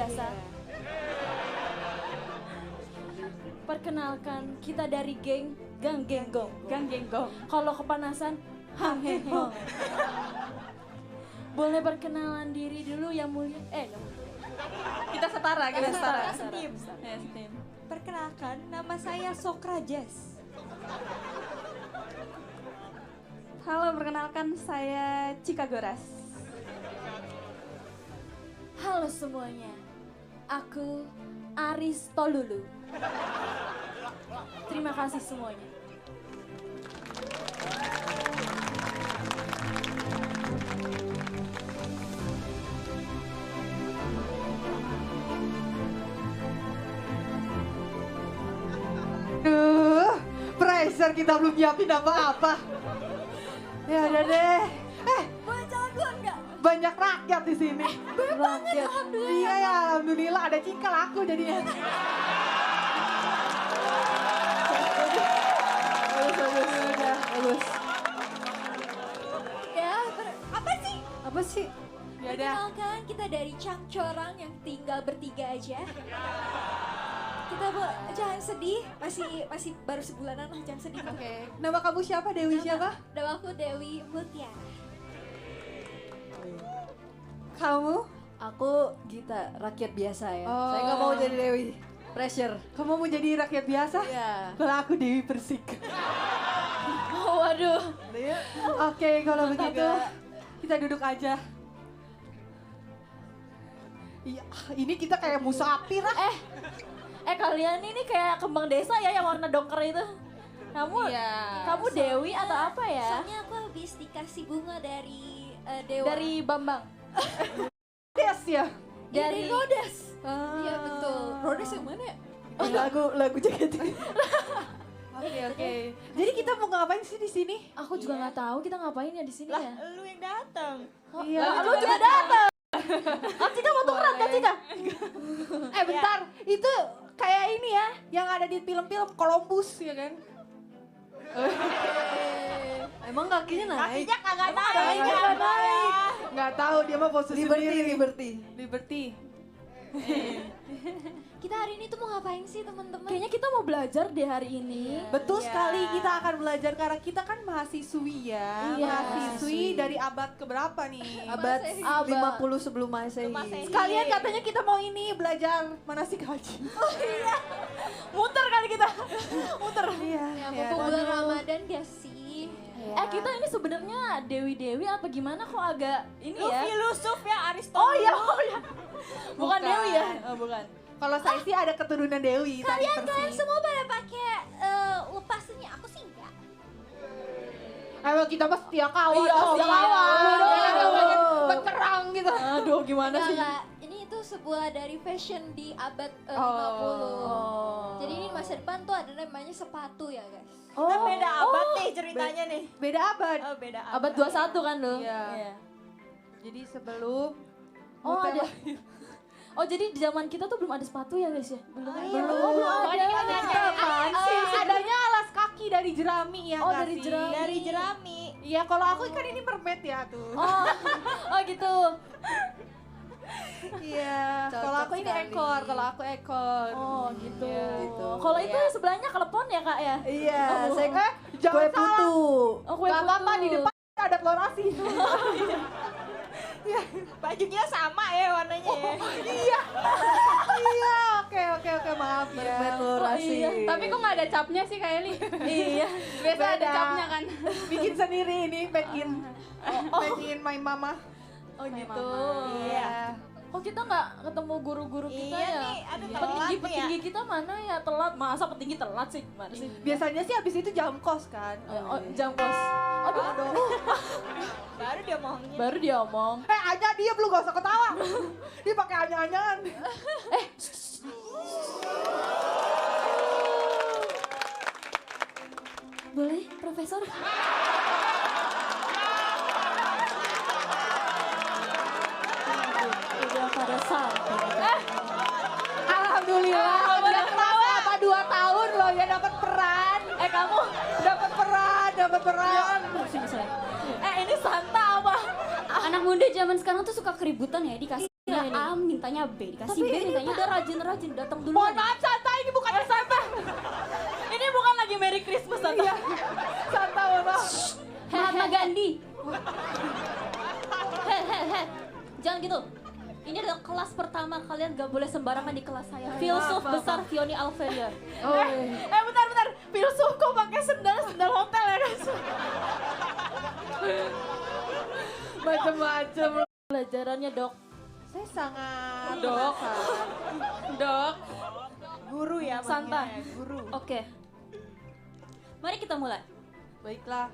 biasa. Perkenalkan, kita dari Gang Genggong. Kalau kepanasan, Hang He Hong. Boleh perkenalan diri dulu yang mulia. Kita setara. Steam. Perkenalkan, nama saya Sokrajas. Halo, perkenalkan saya Cika Goras. Halo semuanya, aku Aris Tolulu. Terima kasih semuanya. Pressure kita belum nyiapin apa-apa. Ya udah deh. Boleh jalan duluan nggak? Banyak rakyat di sini. Banget, alhamdulillah. Iya ya, alhamdulillah ada Cika laku jadinya. Bagus. Ya, apa sih? Apa sih? Ya udah. Perkenalkan, kita dari Cangcorang yang tinggal bertiga aja. Kita jangan sedih, masih baru sebulanan lah, jangan sedih. Oke. Nama kamu siapa? Dewi siapa? Nama aku Dewi Mutiara. Kamu? Aku Gita, rakyat biasa ya. Oh. Saya nggak mau jadi Dewi. Pressure. Kamu mau jadi rakyat biasa? Iya. Kalau aku Dewi Persik. Oh, waduh. Oke, kalau begitu kita duduk aja. Iya, ini kita kayak musafir lah. Kalian ini kayak kembang desa ya yang warna dongker itu. Kamu Dewi atau apa ya? Soalnya aku habis dikasih bunga dari Dewa. Dari Bambang. Des ya. Dari Rodes. Ah. Iya betul. Rodes yang mana ya? Lagu jaket. Oke. Jadi kita mau ngapain sih di sini? Aku juga nggak tahu kita ngapain ya di sini ya. Lu yang datang. Iya. Lu juga datang. Cika mau tukeran kan Cika? Bentar, itu kayak ini ya, yang ada di film-film Columbus ya kan? Emang kakinya naik? kagak naik. Nggak tahu dia mah posisi sendiri. Liberty. Kita hari ini tuh mau ngapain sih teman-teman? Kayaknya kita mau belajar deh hari ini. Betul sekali, kita akan belajar karena kita kan mahasiswi ya. Iya. Mahasiswi dari abad keberapa nih? Abad Abad. 50 sebelum Masehi. Sekalian katanya kita mau ini belajar manasik haji. Muter kali kita. Muter. Iya. Ya, mumpung bulan Ramadan gak sih? Kita ini sebenarnya Dewi apa gimana kok agak ini ya? Filosof ya Aristoteles. Oh iya. Bukan Dewi ya? Oh, bukan. Kalau saya sih ada keturunan Dewi. Kalian semua pada pakai lepasnya, aku sih enggak. Ayo kita mah setia kawan. Iya, setia kawan. Berperang gitu. Aduh, gimana sih? Enggak. Ini itu sebuah dari fashion di abad 50. Oh. Jadi ini masa depan tuh ada namanya sepatu ya guys. Oh, Beda abad nih ceritanya nih. Beda abad. Oh beda abad 21 kan lo? Iya. Jadi sebelum Oh, muter ada. lagi. Oh, jadi di zaman kita tuh belum ada sepatu ya guys ya? Belum. Belum ada. Apaan sih? Adanya alas kaki dari jerami ya Oh, nggak dari sih? jerami. Dari jerami. Iya, kalau aku kan ini mermaid ya tuh. Oh gitu. Iya. Kalau aku ini ekor, kalau aku ekor. Oh gitu. Iya, gitu. Kalau itu sebelahnya kelepon ya kak ya? Iya, Oh. saya jangan Kue salah. putu. Oh kue Gak apa-apa, putu. di depan ada telur asin. Bajunya sama ya warnanya ya. Iya. Iya, oke, maaf ya. Bermeteorasi. iya. Tapi kok nggak ada capnya sih Kak Eli? Iya. Biasa ada Beda. capnya kan? Bikin sendiri ini, make in my mama. Oh gitu. Iya. Kok kita nggak ketemu guru-guru kita Iya ya? nih, aduh telat Petinggi-petinggi kita mana ya? Telat. Masa petinggi telat sih? Mana sih? Biasanya sih abis itu jam kos kan. Oh, jam kos. Aduh. Baru dia ngomongnya. Baru dia omong. Aja dia belum gak usah ketawa. Dia pakai anyang-anyangan. Boleh, Profesor? Udah pada sampai. Alhamdulillah. Udah kerasa apa 2 tahun loh ya dapat peran. Kamu Dapat peran. ini Santa apa? Anak muda zaman sekarang tuh suka keributan ya, dikasih Gimana ini? A mintanya B, dikasih Tapi B ini mintanya udah A. rajin-rajin datang dulu. Mohon maaf Santa, ini bukan Santa. Ini bukan lagi Merry Christmas Santa. Iya. Santa, mohon maaf. Mahatma Gandhi. He. Jangan gitu. Ini adalah kelas pertama, kalian gak boleh sembarangan di kelas saya. Filsuf besar Fioni Alveria. Bentar. Filsuf kok pakai sendal hotel ya guys? Macem-macem. Pelajarannya dok. Saya sangat Dok. Dok. Guru ya, Santa. manggilnya, guru. Oke. Mari kita mulai. Baiklah.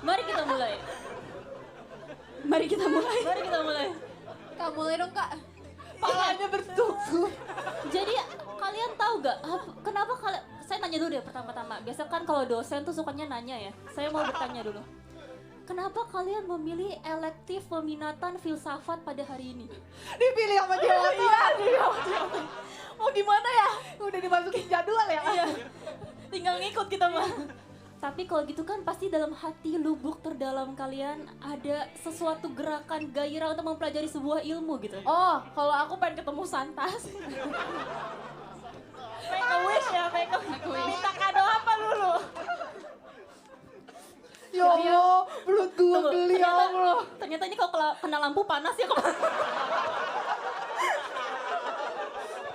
Mari kita mulai. Mari kita mulai. Mari kita mulai. Kak mulai dong kak. Palanya bertukuk. Jadi kalian tahu gak kenapa kalian? Saya nanya dulu deh pertama-tama. Biasa kan kalau dosen tuh sukanya nanya ya. Saya mau bertanya dulu. Kenapa kalian memilih elektif peminatan filsafat pada hari ini? Dipilih sama Jawa. Iya, dipilih sama Jawa. Mau gimana ya? Udah dimasukin jadwal ya? Iya. Tinggal ngikut kita mah. Tapi kalau gitu kan pasti dalam hati lubuk terdalam kalian ada sesuatu gerakan gairah untuk mempelajari sebuah ilmu gitu. Oh, kalau aku pengen ketemu Santas. Make a wish ya, make a wish. Minta kado apa dulu? Ya Allah, perut gua geli ya Allah. Ternyata ini kalau kena lampu panas ya kok.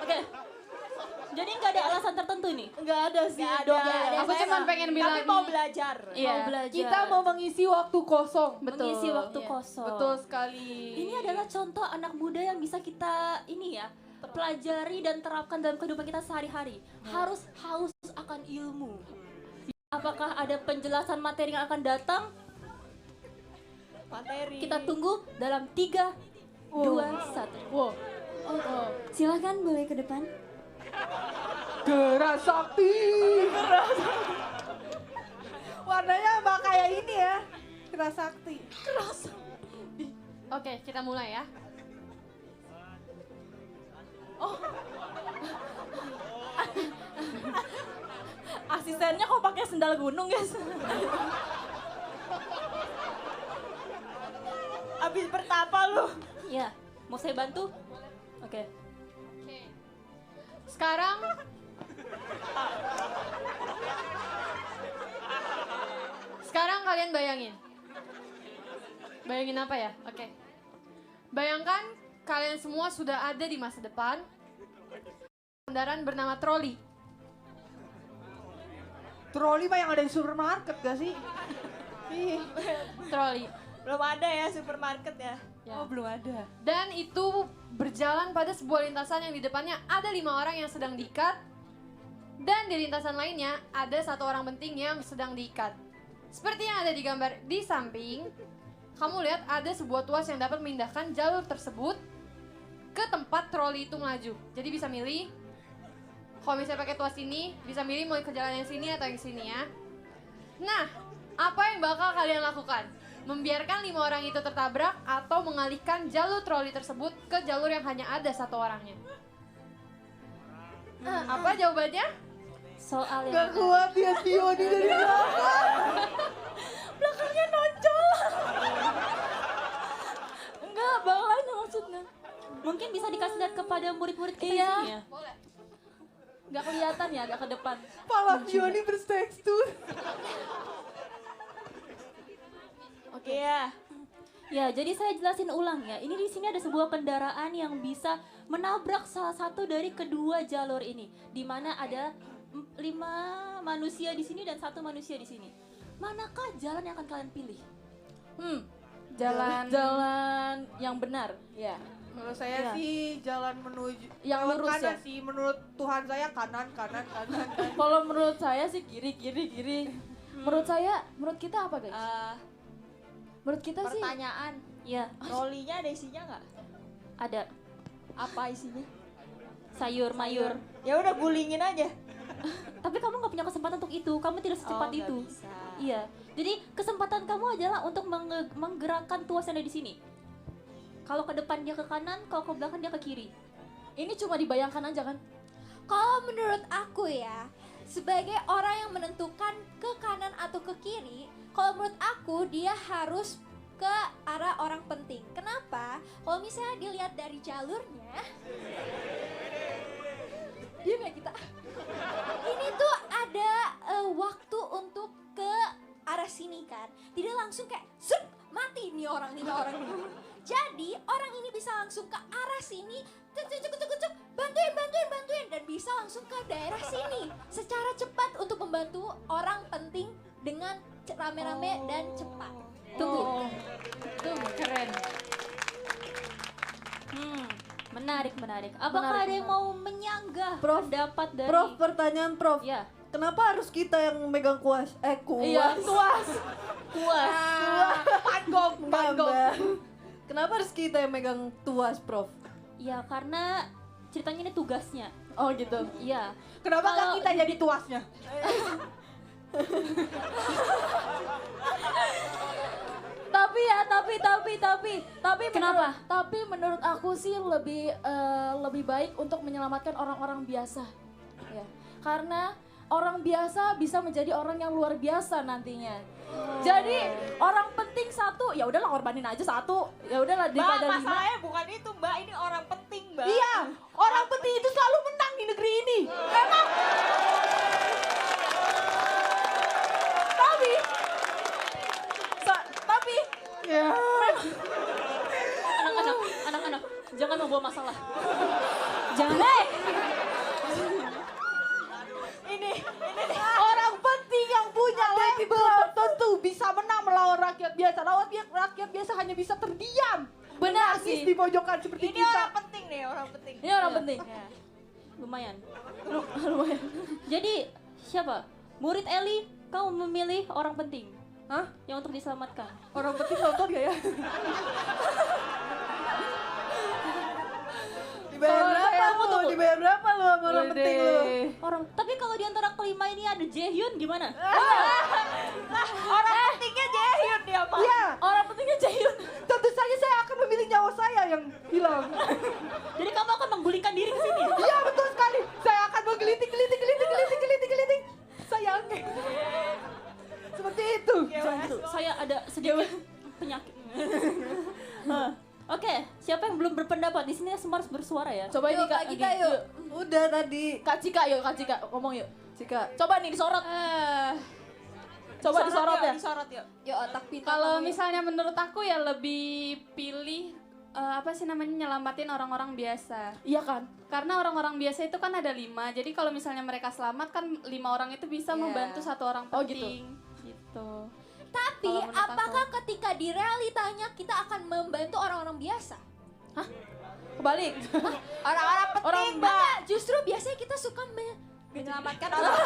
Oke. Jadi nggak ada alasan tertentu nih? Enggak ada sih. Nggak ada. Dok. Aku cuma pengen bilang Tapi mau belajar. Iya. Mau belajar. Kita mau mengisi waktu kosong. mengisi waktu Iya. kosong. Betul sekali. Ini adalah contoh anak muda yang bisa kita ini ya pelajari dan terapkan dalam kehidupan kita sehari-hari. Harus haus akan ilmu. Apakah ada penjelasan materi yang akan datang? Materi. Kita tunggu dalam 3, 2, 1. Wow. Silahkan boleh ke depan. Gerak sakti. Warnanya mbak kayak ini ya. Gerak sakti. Oke, kita mulai ya. Asistennya kok pakai sendal gunung, guys? Abis bertapa lu. Ya, mau saya bantu? Oke. Sekarang kalian bayangin. Bayangin apa ya? Oke. Bayangkan kalian semua sudah ada di masa depan. Kendaraan bernama troli. Troli mah yang ada di supermarket gak sih? Ih. Troli. Belum ada ya supermarket ya. Ya. Oh belum ada. Dan itu berjalan pada sebuah lintasan yang di depannya ada 5 orang yang sedang diikat. Dan di lintasan lainnya ada 1 orang penting yang sedang diikat. Seperti yang ada di gambar di samping, kamu lihat ada sebuah tuas yang dapat memindahkan jalur tersebut ke tempat troli itu melaju. Jadi bisa milih, kalau misalnya pakai tuas ini, bisa milih mau ke jalan yang sini atau yang sini ya. Nah, apa yang bakal kalian lakukan? Membiarkan 5 orang itu tertabrak atau mengalihkan jalur troli tersebut ke jalur yang hanya ada 1 orangnya? Apa jawabannya? Soal yang Gak kuat ya Fioni dari belakang. belakangnya nonjol. Enggak, bawahnya maksudnya. Mungkin bisa dikasih lihat kepada murid-murid kita di sini ya. Boleh. Nggak kelihatan ya, agak ke depan. Pala Fioni bertekstur. Oke ya. Ya, jadi saya jelasin ulang ya. Ini di sini ada sebuah kendaraan yang bisa menabrak salah satu dari kedua jalur ini, di mana ada 5 manusia di sini dan 1 manusia di sini. Manakah jalan yang akan kalian pilih? Jalan yang benar. Ya. Menurut saya Iya. sih jalan menuju Yang lewat lurus kanan ya? sih. Menurut Tuhan saya kanan. Kalau menurut saya sih kiri. Menurut saya, menurut kita apa guys? Menurut kita sih. Pertanyaan. Ya, Trolinya ada isinya nggak? ada Apa isinya? sayur mayur. Ya udah gulingin aja. Tapi kamu nggak punya kesempatan untuk itu. Kamu tidak secepat nggak itu. bisa. Iya. Jadi kesempatan kamu adalah untuk menggerakkan tuas yang ada di sini. Kalau ke depan dia ke kanan, kalau ke belakang dia ke kiri. Ini cuma dibayangkan aja kan? Kalau menurut aku ya, sebagai orang yang menentukan ke kanan atau ke kiri, kalau menurut aku dia harus ke arah orang penting. Kenapa? Kalau misalnya dilihat dari jalurnya, diam ya kita. Ini tuh ada waktu untuk ke arah sini kan. Tidak langsung kayak zup, mati nih orang ini. Jadi orang ini bisa langsung ke arah sini, cuk, bantuin dan bisa langsung ke daerah sini secara cepat untuk membantu orang penting dengan rame-rame dan cepat. Tunggu. Keren. Menarik. Apakah ada yang mau menyanggah Prof, pendapat dari Prof, pertanyaan Prof. Ya. Kenapa harus kita yang megang kuas? Kuas. Iya, tuas. Panggung. Panggung. Kenapa harus kita yang megang tuas, Prof? Ya karena ceritanya ini tugasnya. Oh gitu. Iya. Kenapa nggak Kalau kita jadi tuasnya? Tapi kenapa? Tapi menurut aku sih lebih baik untuk menyelamatkan orang-orang biasa. Ya. Karena orang biasa bisa menjadi orang yang luar biasa nantinya. Jadi orang penting satu, ya udahlah korbanin aja satu. Ya udahlah Mbak, daripada lima. masalahnya bukan itu, Mbak. Ini orang penting, Mbak. Iya, orang penting itu selalu menang di negeri ini. Emang. Tapi, ya. anak-anak jangan membawa masalah. Jangan. Ini Orang penting yang punya label tertentu bisa menang melawan rakyat biasa. Lawan rakyat biasa hanya bisa terdiam. Benar Narsis sih. di pojokan seperti ini kita. orang penting nih, orang penting. Ini orang penting. Lumayan. Jadi siapa? Murid Eli, kamu memilih orang penting. Hah? Yang untuk diselamatkan. Orang penting nonton gak ya? Dibayar berapa lu? Dibayar berapa lu sama orang penting lu? Tapi kalau di antara kelima ini ada Jaehyun gimana? Orang pentingnya Jaehyun dia, Pak. Iya, Orang pentingnya Jaehyun. tentu saja saya akan memilih nyawa saya yang hilang. Jadi kamu akan menggulingkan diri ke sini. Iya, betul sekali. Saya akan menggelitik. Sayang. Seperti itu. Jangan gitu. Saya ada sedikit penyakit. Oke, siapa yang belum berpendapat? Di sini semua harus bersuara ya. Coba ini Yuk, Kak Kak Gita, Gigi. yuk. Udah tadi. Kak Cika ngomong yuk. Cika. Coba nih disorot. Coba disorot ya. Disorot yuk. Yuk otak pintar. Kalau kamu, yuk. misalnya menurut aku ya lebih pilih nyelamatin orang-orang biasa. Iya kan? Karena orang-orang biasa itu kan ada 5. Jadi kalau misalnya mereka selamat kan 5 orang itu bisa Iya. membantu 1 orang Oh, gitu. penting. Gitu. Tapi Kalau menurut apakah ketika di realitanya kita akan membantu orang-orang biasa? Kebalik. Orang-orang penting, Orang Mbak. Justru biasanya kita suka menyelamatkan orang.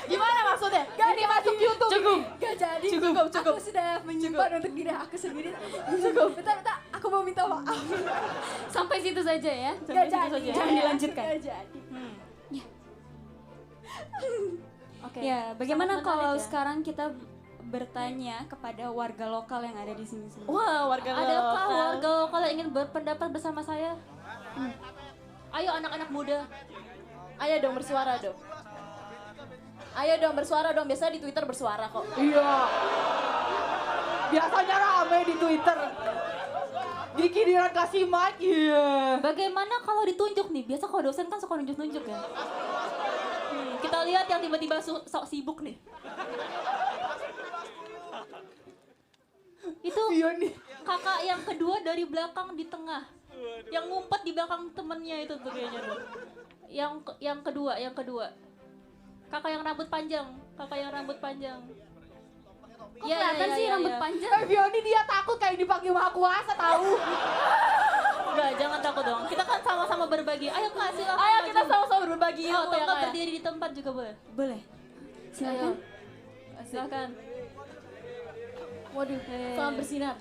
Gimana maksudnya? Ini masuk YouTube. Gak jadi. Cukup. Aku sudah menyimpan untuk diri aku sendiri. Cukup. Bentar, aku mau minta maaf. Sampai situ saja ya. Gak jadi. Jangan dilanjutkan. Gak jadi. Oke. Ya, bagaimana Sangat kalau menarik ya. sekarang kita bertanya kepada warga lokal yang ada di sini semua? Wah, warga Adakah lokal. warga lokal yang ingin berpendapat bersama saya? Ayo anak-anak muda. Ayo dong bersuara dong. Ayo dong bersuara dong. Biasanya di Twitter bersuara kok. Iya. Biasanya rame di Twitter. Gigi Diran kasih mic. Iya. Bagaimana kalau ditunjuk nih? Biasa kalau dosen kan suka nunjuk-nunjuk ya. Kita lihat yang tiba-tiba sok sibuk nih. Itu Iya nih. kakak yang kedua dari belakang di tengah. Yang ngumpet di belakang temennya itu tuh kayaknya tuh. Yang kedua. Kakak yang rambut panjang. Iya, Kelihatan sih rambut panjang. Fioni dia takut kayak dipanggil maha kuasa tahu. Enggak, jangan takut dong. Kita kan sama-sama berbagi. Ayo Kak, silakan. Ayo maju. kita sama-sama berbagi Atau ilmu ya enggak Kak. berdiri di tempat juga boleh. Boleh. Silakan. Silakan. Waduh, sangat bersinar.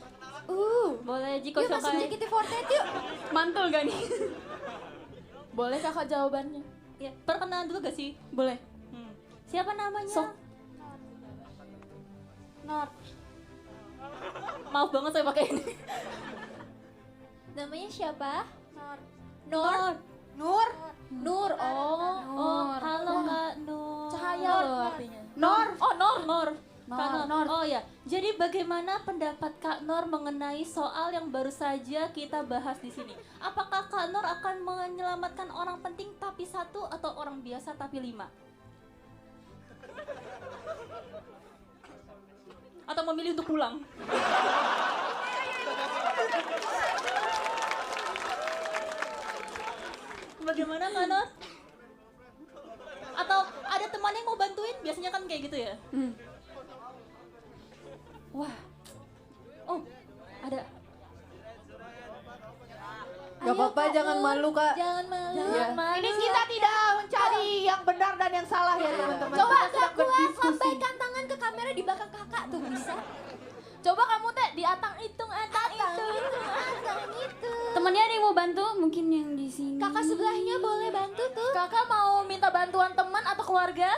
Boleh Jiko Yuk masuk Shokai. JKT48 yuk. Mantul gak nih? Boleh kakak jawabannya? Ya, perkenalan dulu gak sih? Boleh. Siapa namanya? Sok. Not. Maaf banget saya pakai ini. Namanya siapa? Nur. Nur. Oh, halo Kak Nur. Cahaya loh artinya. Nor. Oh, Nor. Nor. Nor, Kak Nor. Nor. Oh ya, jadi bagaimana pendapat Kak Nor mengenai soal yang baru saja kita bahas di sini? Apakah Kak Nor akan menyelamatkan orang penting tapi 1 atau orang biasa tapi 5? Atau memilih untuk pulang? Bagaimana Kak Nor? Atau ada teman yang mau bantuin? Biasanya kan kayak gitu ya. Wah. Oh, ada. Gak apa-apa, jangan malu kak. Jangan malu. Jangan malu. Ini kita tidak mencari yang benar dan yang salah ya teman-teman. Coba Kita sedang Kak Kuat berdiskusi. lambaikan tangan ke kamera di belakang kakak tuh bisa. Coba kamu teh diatang hitung atang Atang hitung. itu. Temennya ada yang mau bantu? Mungkin yang di sini. Kakak sebelahnya boleh bantu tuh. Kakak mau minta bantuan teman atau keluarga?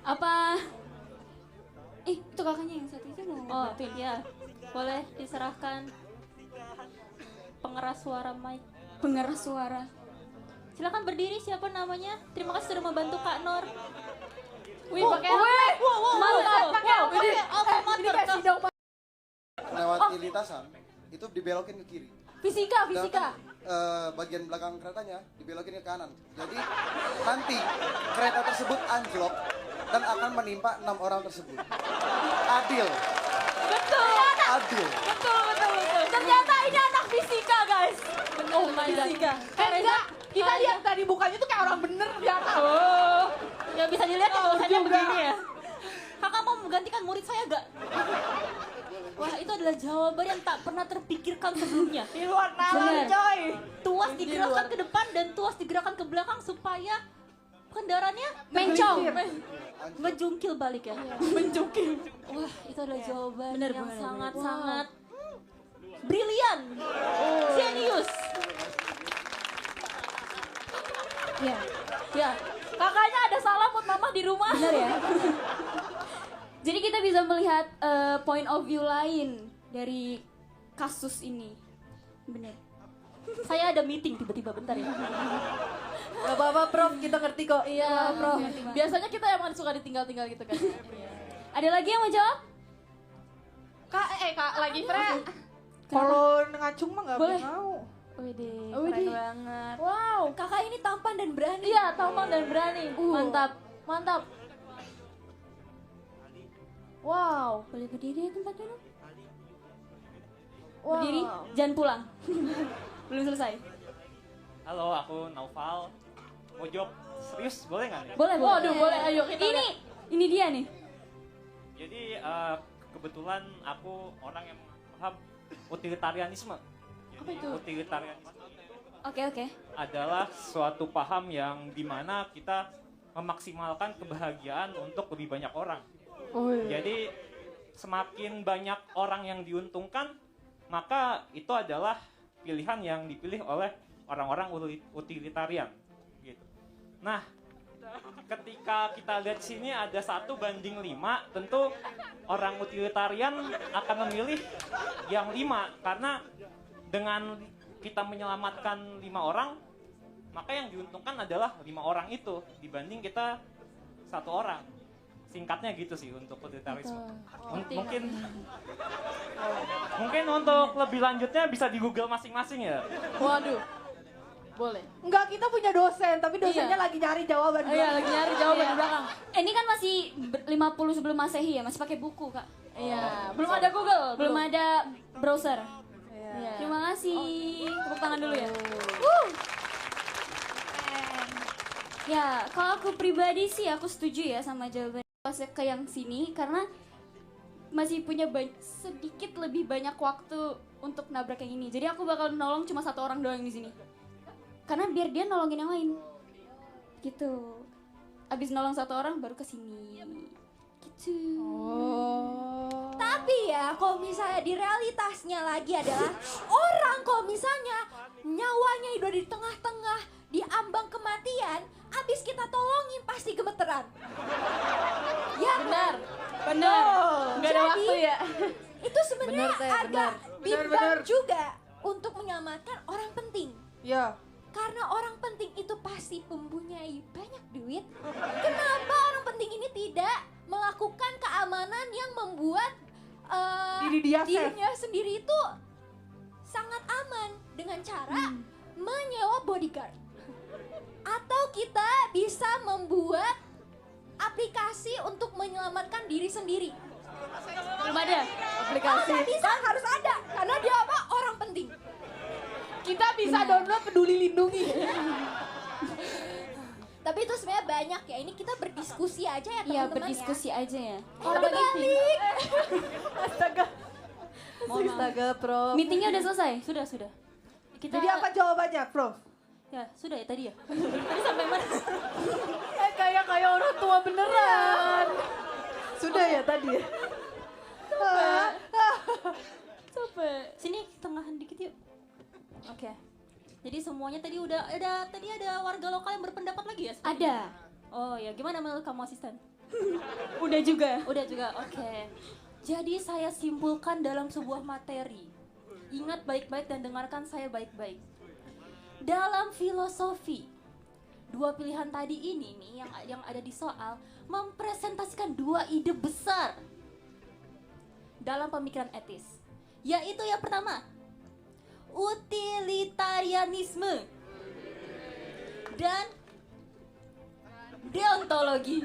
Apa? Itu kakaknya yang satu itu mau Oh, bantuin. ya. Boleh diserahkan pengeras suara mic. Pengeras suara. Silakan berdiri, siapa namanya? Terima kasih sudah membantu Kak Nor. Wih, pakai Lewat lintasan itu dibelokin ke kiri. Fisika. Sedangkan, bagian belakang keretanya dibelokin ke kanan. Jadi nanti kereta tersebut anjlok dan akan menimpa 6 orang tersebut. Adil. Betul. Adil. Betul. Ternyata ini anak fisika, guys. Oh my god. Enggak, kita lihat tadi mukanya tuh kayak orang bener ternyata. Oh, ya bisa dilihat ya tulisannya juga. begini ya. Kakak mau menggantikan murid saya gak? Wah, itu adalah jawaban yang tak pernah terpikirkan sebelumnya. Di luar nalar Bener. coy. Tuas digerakkan ke depan dan tuas digerakkan ke belakang supaya kendaraannya Mencong. ngejungkil balik ya. Menjungkil. Wah, itu adalah jawaban yang sangat-sangat brilian. Genius. Ya. Kakaknya ada salam buat mama di rumah. Benar ya? Jadi kita bisa melihat point of view lain dari kasus ini. Benar. Saya ada meeting tiba-tiba, bentar ya. Gak apa-apa Prof, kita ngerti kok. Iya, Bro. Biasanya kita emang suka ditinggal-tinggal gitu kan. Ada lagi yang mau jawab? Kak lagi Fre. Kalau ngacung mah gak Boleh. mau. Widih, Widih. keren banget. Wow, kakak ini tampan dan berani. Iya, tampan dan berani. Mantap. Wow. Boleh berdiri tempat dulu? Wow. Berdiri, jangan pulang. Belum selesai. Halo, aku Naufal. Mau jawab serius boleh nggak nih? Boleh. Waduh, boleh. Ayo kita. Ini dia nih. Jadi kebetulan aku orang yang paham utilitarianisme. Jadi, itu? utilitarianisme Oke. adalah suatu paham yang dimana kita memaksimalkan kebahagiaan untuk lebih banyak orang. Oh, iya. Jadi semakin banyak orang yang diuntungkan, maka itu adalah pilihan yang dipilih oleh orang-orang utilitarian. Gitu. Nah, ketika kita lihat sini ada 1 banding 5, tentu orang utilitarian akan memilih yang 5 karena dengan kita menyelamatkan 5 orang, maka yang diuntungkan adalah 5 orang itu dibanding kita 1 orang. Singkatnya gitu sih untuk utilitarisme. Mungkin untuk lebih lanjutnya bisa di Google masing-masing ya. Waduh. Boleh. Enggak, kita punya dosen, tapi dosennya lagi nyari jawaban. Iya, lagi nyari jawaban di belakang. Ini kan masih 50 sebelum Masehi ya, masih pakai buku, Kak. Iya. Belum ada Google. Belum ada browser. Iya. Terima kasih. Tepuk tangan dulu ya. Ya, kalau aku pribadi sih aku setuju ya sama jawaban ke yang sini karena masih punya sedikit lebih banyak waktu untuk nabrak yang ini. Jadi aku bakal nolong cuma 1 orang doang di sini. Karena biar dia nolongin yang lain. Gitu. Abis nolong 1 orang baru ke sini. Gitu. Tapi ya, kalau misalnya di realitasnya lagi adalah orang kalau misalnya nyawanya udah di tengah-tengah, di ambang kematian, abis kita tolongin pasti gemeteran. Ya Benar. kan? Nggak ada Jadi, waktu ya. Itu sebenarnya Benar, Teh, agak benar. bimbang Benar. juga untuk menyelamatkan orang penting. Ya. karena orang penting itu pasti mempunyai banyak duit, kenapa orang penting ini tidak melakukan keamanan yang membuat dirinya sendiri itu sangat aman dengan cara menyewa bodyguard? Atau kita bisa membuat aplikasi untuk menyelamatkan diri sendiri? Belum ada aplikasi. Bisa, harus ada karena dia apa? Orang penting. Kita bisa download Peduli Lindungi. Tapi itu sebenarnya banyak ya. Ini kita berdiskusi aja ya Iya, teman-teman berdiskusi aja ya. Udah balik. Astaga. Astaga, Prof. Meetingnya udah selesai? Sudah. Kita, Jadi apa jawabannya, Prof? Ya, sudah ya tadi ya. Tadi sampai mana? Kayak orang tua beneran. Sudah ya tadi ya? Capek. Sini tengahan dikit yuk. Oke. Jadi semuanya tadi tadi ada warga lokal yang berpendapat lagi ya? sepertinya? Ada. Oh ya, gimana menurut kamu asisten? Udah juga. Udah juga, oke. Jadi saya simpulkan dalam sebuah materi. Ingat baik-baik dan dengarkan saya baik-baik. Dalam filosofi, dua pilihan tadi ini nih yang ada di soal mempresentasikan dua ide besar dalam pemikiran etis. Yaitu yang pertama, utilitarianisme dan deontologi.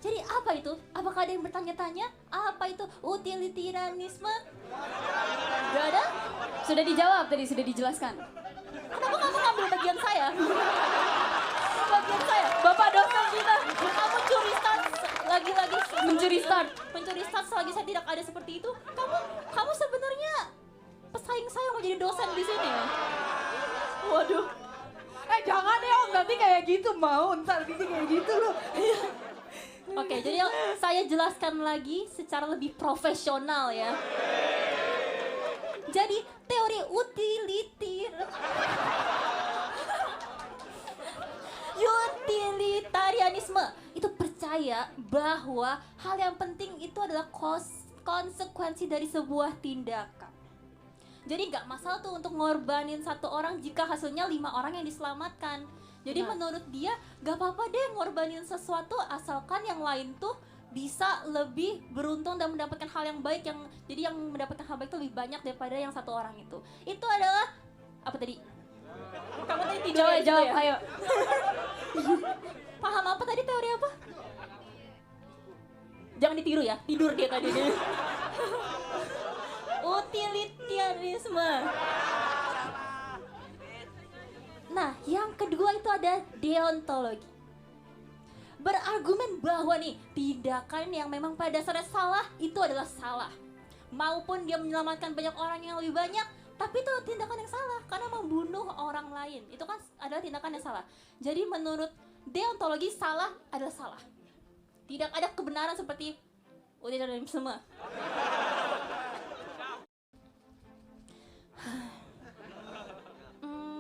Jadi apa itu? Apakah ada yang bertanya-tanya? Apa itu utilitarianisme? Gak ada? Sudah dijawab tadi, sudah dijelaskan. Kenapa kamu ngambil bagian saya? Bagian saya? Bapak dosen kita. Kamu curi start lagi-lagi. Mencuri start selagi saya tidak ada seperti itu. Kamu sebenarnya pesaing saya mau jadi dosen di sini ya? Waduh. Jangan ya Om, nanti kayak gitu mau. Ntar nanti kayak gitu loh. Oke, jadi saya jelaskan lagi secara lebih profesional ya. Jadi teori utilitarianisme itu percaya bahwa hal yang penting itu adalah konsekuensi dari sebuah tindakan. Jadi nggak masalah tuh untuk ngorbanin satu orang jika hasilnya 5 orang yang diselamatkan. Jadi menurut dia gak apa-apa deh ngorbanin sesuatu asalkan yang lain tuh bisa lebih beruntung dan mendapatkan hal yang baik, jadi yang mendapatkan hal baik itu lebih banyak daripada yang satu orang itu. Itu adalah apa tadi? Kamu tadi tidur ya? Jawab, ya? ayo. Paham apa tadi, teori apa? Jangan ditiru ya, tidur dia tadi. Utilitarianisme. Nah, yang kedua itu ada deontologi. Berargumen bahwa nih, tindakan yang memang pada dasarnya salah itu adalah salah. Maupun dia menyelamatkan banyak orang yang lebih banyak, tapi itu tindakan yang salah karena membunuh orang lain. Itu kan adalah tindakan yang salah. Jadi menurut deontologi salah adalah salah. Tidak ada kebenaran seperti utilitarianisme.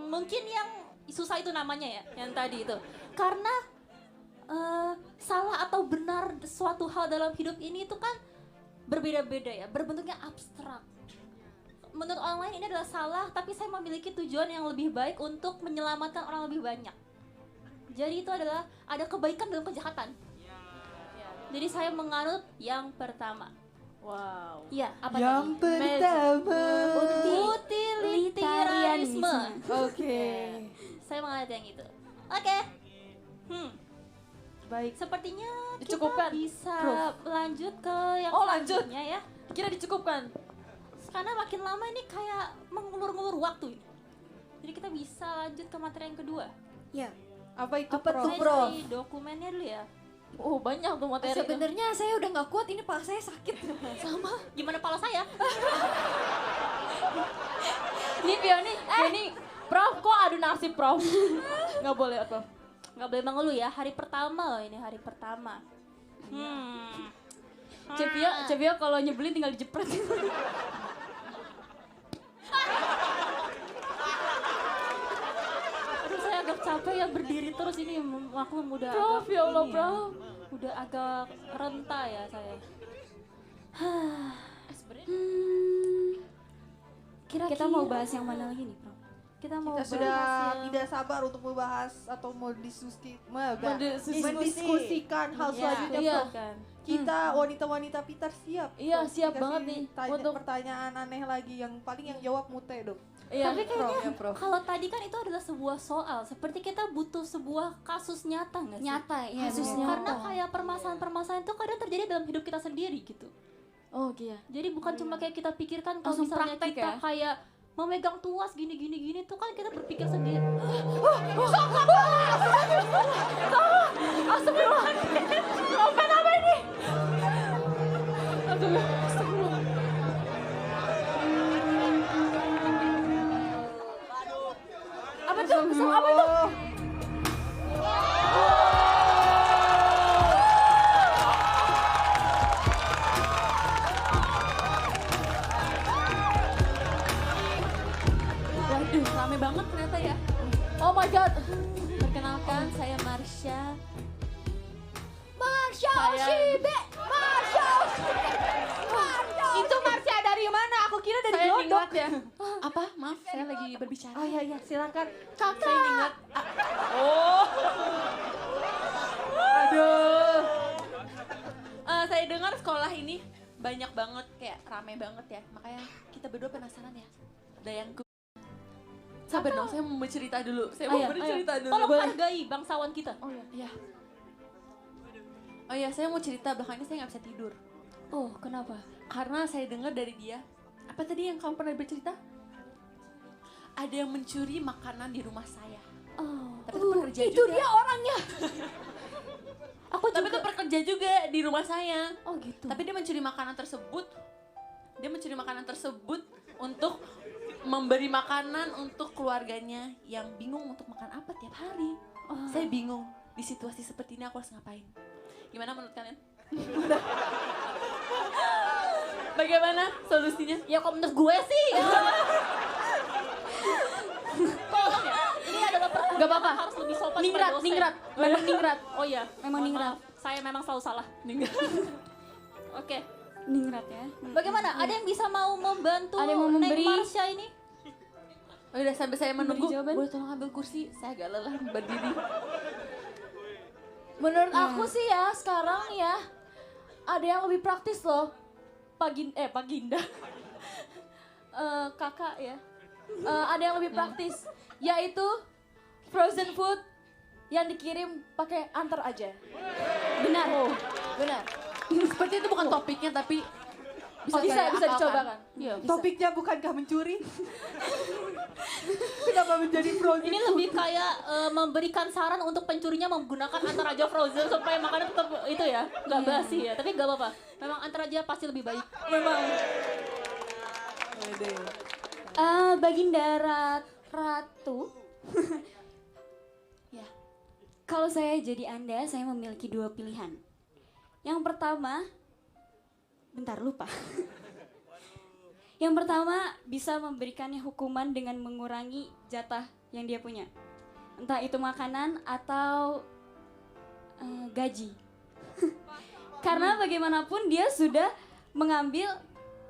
Mungkin yang susah itu namanya ya, yang tadi itu. Karena salah atau benar suatu hal dalam hidup ini itu kan berbeda-beda ya, berbentuknya abstrak. Menurut orang lain ini adalah salah, tapi saya memiliki tujuan yang lebih baik untuk menyelamatkan orang lebih banyak. Jadi itu adalah ada kebaikan dalam kejahatan. Jadi saya menganut yang pertama. Wow. Iya, apa Yang tadi? pertama. Utilitarianisme. Oke. Saya menganut yang itu. Oke. Baik. Sepertinya Dicukupkan, kita bisa Prof. lanjut ke yang Lanjut. selanjutnya ya. Kira dicukupkan. Karena makin lama ini kayak mengulur-ngulur waktu ini. Jadi kita bisa lanjut ke materi yang kedua. Ya. Apa itu, Apa Prof? tuh, Saya Prof? cari dokumennya dulu ya. Oh, banyak tuh materi. Sebenarnya saya udah nggak kuat, ini pala saya sakit. Sama, gimana pala saya? Ini Pioni, Prof, kok adu nasib, Prof? Nggak boleh, Prof. Nggak boleh mengeluh ya, hari pertama loh ini, hari pertama. Cepio kalau nyebelin tinggal dijepret. Aduh, saya agak capek ya berdiri terus ini, maklum udah Prof, agak ya Allah, ini Prof. Udah agak renta ya saya. Kita mau bahas yang mana lagi nih, Prof? Kita mau Kita sudah bahas yang- tidak sabar untuk membahas atau Mendiskusikan. mendiskusikan hal Iya, selanjutnya. iya. Bro. Kita wanita-wanita pintar siap. Iya, Bro. siap Dikasih banget nih untuk pertanyaan aneh lagi yang paling yang jawab mute dong. iya. Tapi kayaknya Prof, ya, Prof. kalau tadi kan itu adalah sebuah soal, seperti kita butuh sebuah kasus nyata nggak sih? Nyata ya. Kasus bener. nyata. Karena kayak permasalahan-permasalahan itu kadang terjadi dalam hidup kita sendiri gitu. Oh iya. Jadi bukan cuma kayak kita pikirkan kalau Langsung misalnya praktek kita ya? kayak memegang tuas gini tuh kan kita berpikir sendiri. Apa tuh? Apa itu? Waduh, rame banget ternyata ya. Oh my god. Perkenalkan, saya Marsha. Marsha Saya- Oshibe, Marsha Oshibe, Marsha. Itu Marsha dari mana? Aku kira dari Saya Glodok. ningrat ya. Apa? Maaf, saya lagi berbicara. Oh iya, silakan. Saya ningrat. Aduh. Saya dengar sekolah ini banyak banget, kayak rame banget ya. Makanya kita berdua penasaran ya. Ada yang sabar dong, saya mau bercerita dulu. Saya mau bercerita dulu. Tolong hargai bangsawan kita. Oh iya. Oh iya, saya mau cerita belakangan ini saya nggak bisa tidur. Oh, kenapa? Karena saya dengar dari dia. Apa tadi yang kamu pernah bercerita? Ada yang mencuri makanan di rumah saya. Oh, Tapi itu pekerja Itu juga. dia orangnya. Tapi itu pekerja juga di rumah saya. Oh gitu. Tapi dia mencuri makanan tersebut. Dia mencuri makanan tersebut untuk memberi makanan untuk keluarganya yang bingung untuk makan apa tiap hari. Saya bingung di situasi seperti ini aku harus ngapain. Gimana menurut kalian? Bagaimana solusinya? Ya kok menurut gue sih. Tolong ya. Ini adalah perkuliahan Gak apa-apa. harus lebih sopan Ningrat, kepada dosen. ningrat. Memang ningrat. Oh iya, Memang mohon ningrat. maaf. Saya memang selalu salah. Ningrat. Oke. Ningrat ya. Bagaimana? Ada yang bisa mau membantu Ada yang mau Neng memberi? Marsha ini? Oh, udah sampai saya menunggu. jawaban? Boleh tolong ambil kursi? Saya agak lelah berdiri. Menurut aku sih ya sekarang ya ada yang lebih praktis loh. Paginda. Kakak ya. Ada yang lebih praktis yaitu frozen food yang dikirim pakai antar aja. Benar. Benar. Seperti itu bukan topiknya tapi Bisa saya akalkan. dicoba kan? Iya. Topiknya bukankah mencuri? Kenapa menjadi frozen? Ini lebih kayak memberikan saran untuk pencurinya menggunakan antar aja frozen supaya makanan tetap itu ya, nggak basi ya. Tapi nggak apa-apa. Memang antar aja pasti lebih baik. Memang. Baginda Ratu. Ya. Kalau saya jadi Anda, saya memiliki dua pilihan. Yang pertama, bentar lupa. Yang pertama bisa memberikannya hukuman dengan mengurangi jatah yang dia punya. Entah itu makanan atau gaji. Karena bagaimanapun dia sudah mengambil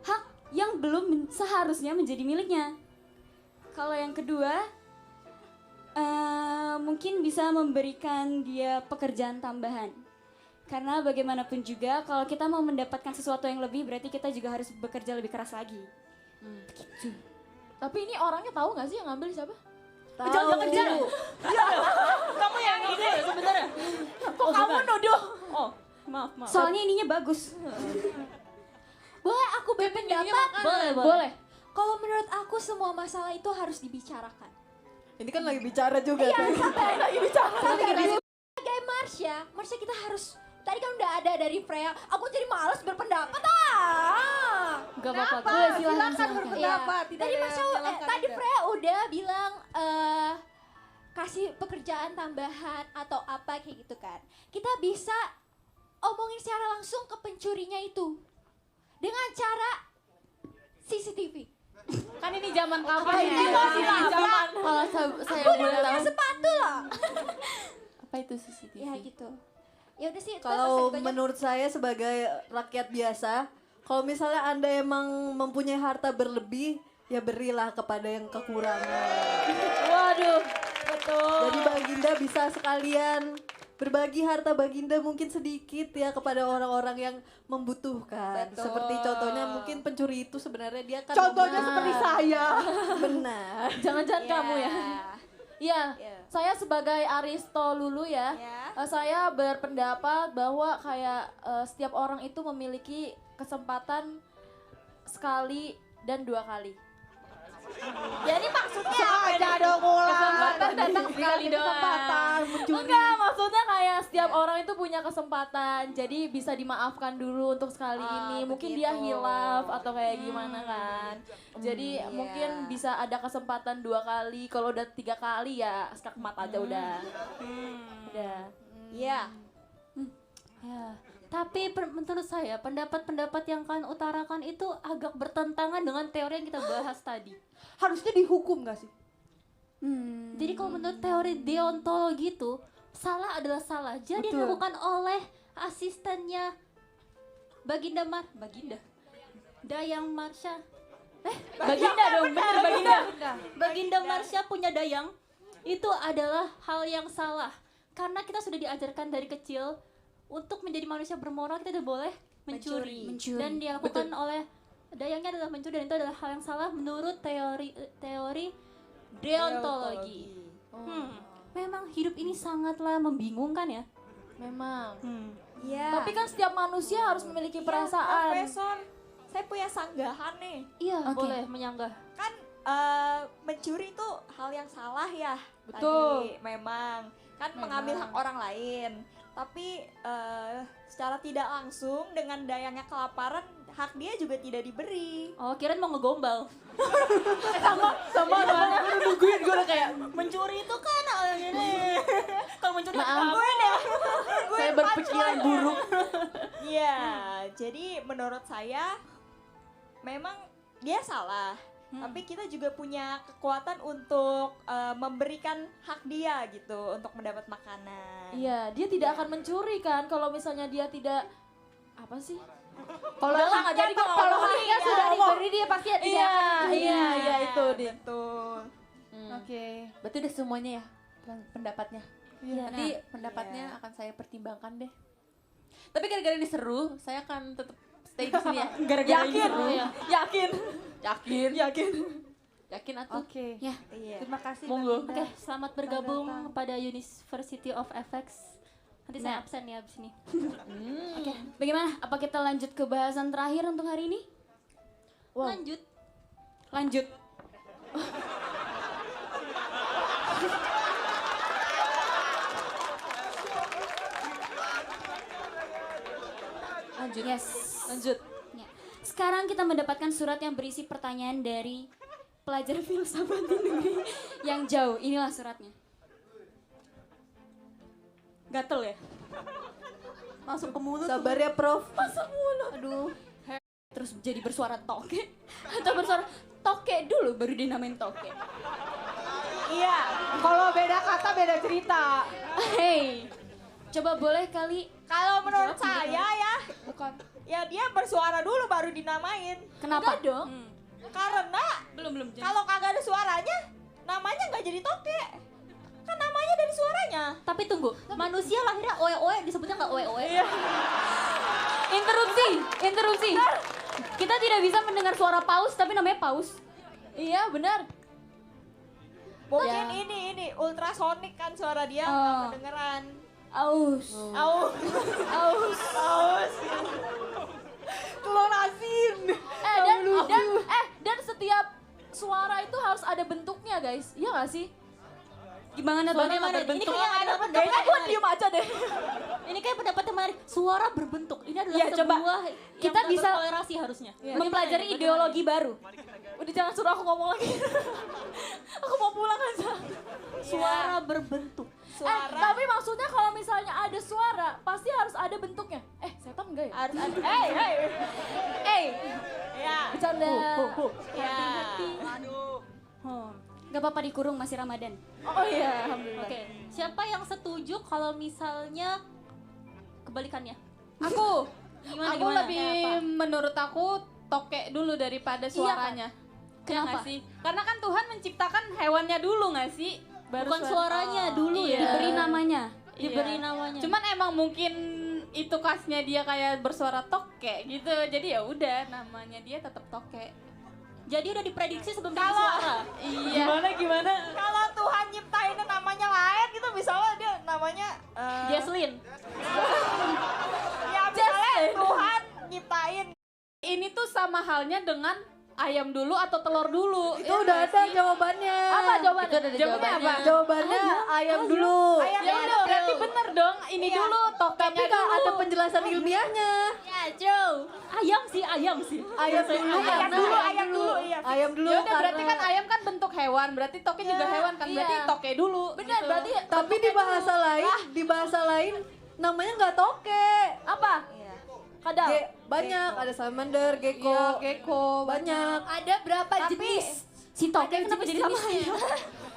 hak yang belum seharusnya menjadi miliknya. Kalau yang kedua, mungkin bisa memberikan dia pekerjaan tambahan. Karena bagaimanapun juga kalau kita mau mendapatkan sesuatu yang lebih berarti kita juga harus bekerja lebih keras lagi. Begitu. Tapi ini orangnya tahu nggak sih yang ngambil siapa? Jangan kejar. Kamu yang ide sebenarnya. Kok kamu nuduh? Oh, maaf. Soalnya ininya bagus. Boleh aku berpendapat? Boleh. Kalau menurut aku semua masalah itu harus dibicarakan. Ini kan lagi bicara juga. Iya, sampai Lagi bicara. sebagai Marsha kita harus. Tadi kan udah ada dari Freya. Aku jadi malas berpendapat. Gak apa-apa. Kenapa? Boleh, Silakan berpendapat. Iya. Tadi tadi Freya udah bilang kasih pekerjaan tambahan atau apa kayak gitu kan. Kita bisa omongin secara langsung ke pencurinya itu dengan cara CCTV. Kan ini zaman kapan Apa itu? Zaman. Kalau saya boleh tahu. Sepatu lah. Apa itu CCTV? Ya gitu. Ya udah sih. itu Kalau pesan gue aja. menurut saya sebagai rakyat biasa, kalau misalnya Anda emang mempunyai harta berlebih, ya berilah kepada yang kekurangan. Waduh, betul. Jadi Baginda bisa sekalian berbagi harta Baginda mungkin sedikit ya kepada orang-orang yang membutuhkan. Betul. Seperti contohnya mungkin pencuri itu sebenarnya dia kan Contohnya lemah. seperti saya. Benar. Jangan-jangan kamu ya. Iya, Iya. saya sebagai Aristo Lulu ya, saya berpendapat bahwa kayak setiap orang itu memiliki kesempatan sekali dan 2 kali. Jadi maksudnya Saja dong ulang. Kesempatan datang sekali doang. Kesempatan mencuri. Enggak, maksudnya kayak setiap orang itu punya kesempatan, jadi bisa dimaafkan dulu untuk sekali ini. Mungkin dia hilaf atau kayak gimana kan. Jadi mungkin bisa ada kesempatan 2 kali. Kalau udah 3 kali ya skakmat aja udah. Udah. Iya. Ya, tapi menurut saya pendapat-pendapat yang kalian utarakan itu agak bertentangan dengan teori yang kita bahas tadi. Harusnya dihukum gak sih? Jadi kalau menurut teori deontologi itu salah adalah salah. Jadi Betul. dilakukan oleh asistennya Baginda Dayang Marsha. Baginda dong, bener Baginda. Baginda Marsha punya Dayang itu adalah hal yang salah. Karena kita sudah diajarkan dari kecil untuk menjadi manusia bermoral kita tidak boleh mencuri. Dan dilakukan oleh Dayangnya adalah mencuri dan itu adalah hal yang salah menurut teori deontologi. Memang hidup ini sangatlah membingungkan ya. Memang. Iya. Tapi kan setiap manusia harus memiliki perasaan. Profesor, saya punya sanggahan nih. Iya, boleh menyanggah. Kan mencuri itu hal yang salah ya. Betul. Tadi memang kan mengambil hak orang lain. Tapi secara tidak langsung dengan Dayangnya kelaparan, hak dia juga tidak diberi. Oh, kirain mau ngegombal. Sama Udah nungguin gue udah kayak mencuri itu kan hal yang ini. Kalau mencuri Saya berpikiran buruk. Iya, jadi menurut saya memang dia salah. Tapi kita juga punya kekuatan untuk memberikan hak dia gitu untuk mendapat makanan. Iya, dia tidak akan mencuri kan kalau misalnya dia tidak apa sih? Kalau nggak jadi kok. Kalau haknya sudah diberi dia pasti tidak akan mencuri. Iya, itu dia. Betul. Oke. Berarti udah semuanya ya pendapatnya. Iya. Nanti pendapatnya akan saya pertimbangkan deh. Tapi gara-gara ini seru, saya akan tetap stay di sini ya. Gara-gara ini seru. Yakin atuh. Oke. Ya, Terima kasih. Monggo. oke, selamat bergabung pada University of FX. Nanti saya absen ya abis ini. Oke, bagaimana? Apa kita lanjut ke bahasan terakhir untuk hari ini? Lanjut. Lanjut. Lanjut. Yes. Lanjut. Ya. Sekarang kita mendapatkan surat yang berisi pertanyaan dari pelajar filsafat di negeri yang jauh. Inilah suratnya. Gatel ya? Langsung ke mulut. Sabar ya Prof. Masuk mulut. Aduh. Terus jadi bersuara toke. Atau bersuara toke dulu baru dinamain toke. Iya, kalau beda kata beda cerita. Hey. Coba boleh kali. Kalau menurut saya ya, Bukan. ya dia bersuara dulu baru dinamain. Kenapa? Enggak dong. Karena Belum. kalau kagak ada suaranya, namanya nggak jadi toke. Kan namanya dari suaranya. Tapi tunggu, manusia lahirnya oe-oe disebutnya nggak oe-oe? Interupsi. Kita tidak bisa mendengar suara paus tapi namanya paus. Iya, benar. Mungkin ini ultrasonik kan suara dia nggak kedengeran. Aus. Telur asin. Dan setiap suara itu harus ada bentuknya, guys. Iya nggak sih? Gimana tuh? Bagaimana? Ini kayak ada pendapat Kayaknya yang gue menarik. diem aja deh. Ini kayak pendapat yang menarik. Suara berbentuk. Ini adalah Ya, coba. sebuah Kita yang bisa bertoleransi harusnya. Mempelajari ideologi baru. Udah jangan suruh aku ngomong lagi. Aku mau pulang aja. Suara berbentuk. Tapi maksudnya kalau misalnya ada suara, pasti harus ada bentuknya. Setan enggak ya? Harus ada. Ya. Bercanda. Ya. Gak apa-apa dikurung, masih Ramadan. Oh iya, alhamdulillah. Oke, siapa yang setuju kalau misalnya kebalikannya? Aku Gimana? lebih menurut aku toke dulu daripada suaranya. Kenapa? nggak sih? Karena kan Tuhan menciptakan hewannya dulu nggak sih? Bukan suaranya dulu ya. Diberi namanya. Diberi namanya. Cuman emang mungkin itu khasnya dia kayak bersuara toke gitu. Jadi ya udah namanya dia tetap toke. Jadi udah diprediksi sebelum dia bersuara. Iya. Gimana? Kalau Tuhan nyiptainnya namanya lain gitu, misalnya dia namanya Jesslyn. ya misalnya Tuhan nyiptain. Ini tuh sama halnya dengan ayam dulu atau telur dulu. Itu udah ada jawabannya. Apa jawabannya? Itu ada jawabannya apa? Jawabannya ayam dulu. Ayam Ya dulu. udah berarti bener dong. Ini Iya. dulu tokenya Tapi kan dulu. ada penjelasan ilmiahnya. Ya, Joe. Ayam sih. Ayam dulu. Ayam karena dulu, ayam dulu, iya. Ayam dulu Ya udah berarti karena- kan ayam kan bentuk hewan, berarti toke juga hewan kan. Berarti iya. toke dulu. Benar, gitu. berarti Tapi di bahasa lain namanya nggak toke. apa? Kadal. Banyak, ada salamander, gecko. Iya, gecko Banyak. Ada berapa jenis? Si toke kenapa jadi jenisnya?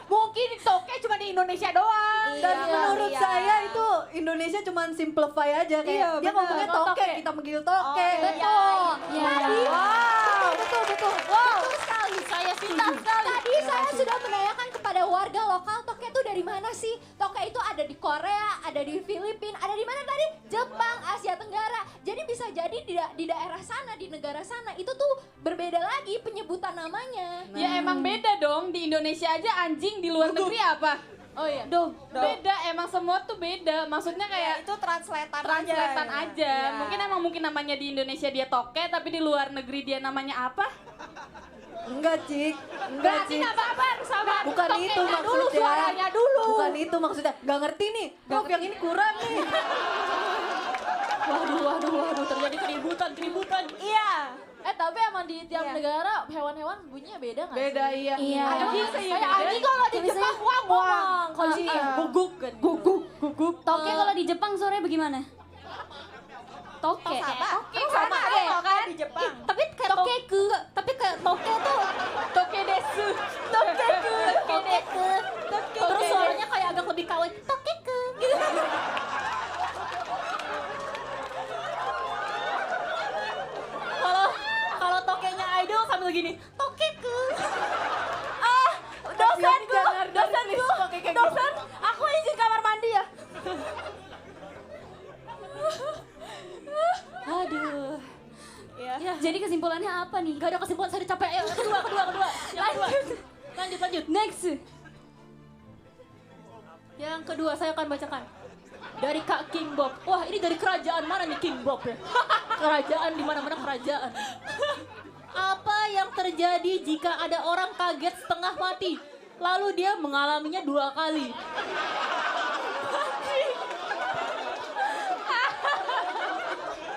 Mungkin toke cuma di Indonesia doang. Dan menurut saya itu Indonesia cuman simplify aja kayak Iya, dia benar. ngomongnya toke, kita manggil toke. Betul. Ya. Wow. Betul. Wow. Betul sekali. Saya pintar sekali. Tadi saya sudah menanyakan kepada warga lokal toke itu dari mana sih? Toke itu ada di Korea, ada di Filipina, ada di mana tadi? Jepang, Asia Tenggara. Jadi bisa jadi di daerah sana, di negara sana itu tuh berbeda lagi penyebutan namanya. Ya emang beda dong. Di Indonesia aja anjing, di luar negeri apa? Oh iya. Beda, emang semua tuh beda. Maksudnya kayak Itu translatean translatean aja. Iya. Mungkin namanya di Indonesia dia toke, tapi di luar negeri dia namanya apa? Enggak, Cik. Enggak, Berarti Cik. nggak apa-apa, sabar. Bukan itu Tokenya dulu, maksudnya. suaranya dulu. Bukan itu maksudnya. Gak ngerti nih. Prof, yang ini kurang nih. Waduh, terjadi keributan. Iya. Tapi emang di tiap negara hewan-hewan bunyinya beda nggak sih? Beda, iya. Iya. Kayak anjing kalau di Jepang wang. Kalau di sini ya guguk. Toke kalau di Jepang suaranya bagaimana? Toke. Sama aja kan di Jepang. Tapi kayak tokeku. Tapi kayak toke tuh. Toke desu. Tokeku. Terus suaranya kayak agak lebih kawan. Tokeku. Gitu. Kalau tokenya idol sambil gini. Tokeku. Dosen, aku izin kamar mandi ya. Aduh. Ya. Jadi kesimpulannya apa nih? Gak ada kesimpulan, saya udah capek. Ayo, kedua. Lanjut. Next. Yang kedua saya akan bacakan. Dari Kak King Bob. Wah, ini dari kerajaan mana nih King Bob ya? Kerajaan di mana-mana kerajaan. Apa yang terjadi jika ada orang kaget setengah mati, lalu dia mengalaminya 2 kali?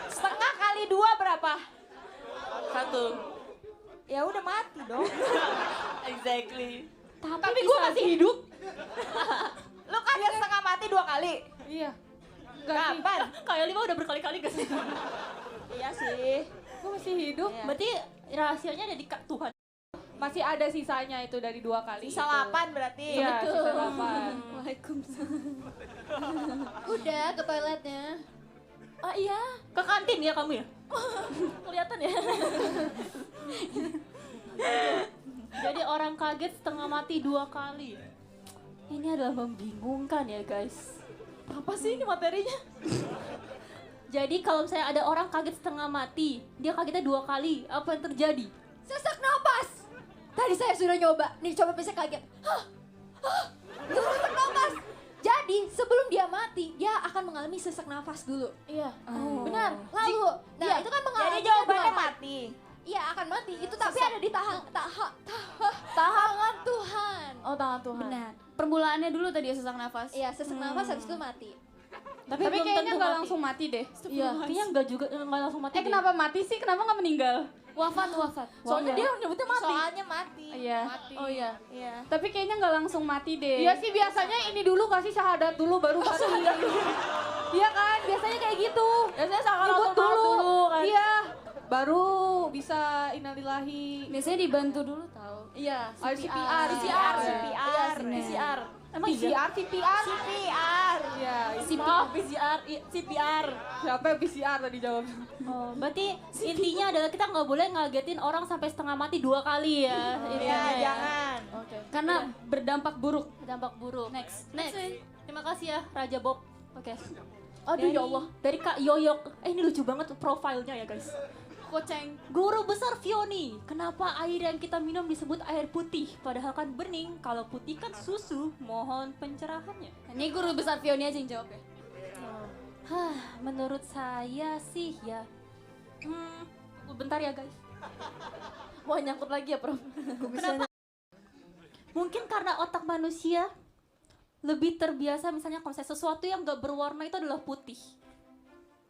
Setengah kali 2 berapa? 1. Ya udah mati dong. Exactly. Tapi gue masih hidup. Lu kan setengah mati 2 kali. Iya. Kapan? Kayak Lima udah berkali-kali gak sih? Iya sih. Gue masih hidup. Berarti rahasianya ada di Kak Tuhan. Masih ada sisanya itu dari 2 kali. Sisa itu. 8 berarti. Iya, sisa 8. Udah ke toiletnya. Oh iya. Ke kantin ya kamu ya? Kelihatan ya? Jadi orang kaget setengah mati 2 kali. Ini adalah membingungkan ya guys. Apa sih ini materinya? Jadi kalau misalnya ada orang kaget setengah mati, dia kagetnya 2 kali, apa yang terjadi? Sesak napas. Tadi saya sudah nyoba. Nih coba bisa kaget. Itu sesak napas. Jadi sebelum dia mati, dia akan mengalami sesak nafas dulu. Iya. Benar. Lalu, nah Iya. itu kan mengalami Jadi jawabannya 2 kali. mati. Iya akan mati. Itu tapi ada di tangan Tuhan. Oh tangan Tuhan. Benar. Permulaannya dulu tadi ya sesak nafas. Iya sesak nafas habis itu mati. Tapi belum kayaknya tentu nggak mati. langsung mati deh. Iya, kayaknya enggak langsung mati. deh. Kenapa mati sih? Kenapa nggak meninggal? Wafat. Soalnya dia nyebutnya mati. Soalnya mati. Iya. Oh iya. Iya. Tapi kayaknya nggak langsung mati deh. Iya sih biasanya ini dulu kasih syahadat dulu baru mati. Iya kan? Biasanya kayak gitu. Biasanya Nyebut dulu kan. Iya. Baru bisa innalillahi. Biasanya dibantu dulu tahu. Iya, Oh, CPR. PCR. PCR. Emang iya? CPR. Ya, maaf CPR. Siapa yang PCR tadi jawab? Oh, berarti intinya adalah kita nggak boleh ngagetin orang sampai setengah mati 2 kali ya. Ya, jangan. Oke. Karena berdampak buruk. Dampak buruk. Next. Terima kasih ya Raja Bob. Oke. Aduh ya Allah. Dari Kak Yoyok. Ini lucu banget profilnya ya guys. Koceng. Guru besar Fioni, kenapa air yang kita minum disebut air putih? Padahal kan bening, kalau putih kan susu. Mohon pencerahannya. Ini guru besar Fioni aja yang jawab ya. Menurut saya sih ya. Bentar ya guys. Wah nyangkut lagi ya Prof. Kenapa? Mungkin karena otak manusia lebih terbiasa misalnya kalau sesuatu yang gak berwarna itu adalah putih.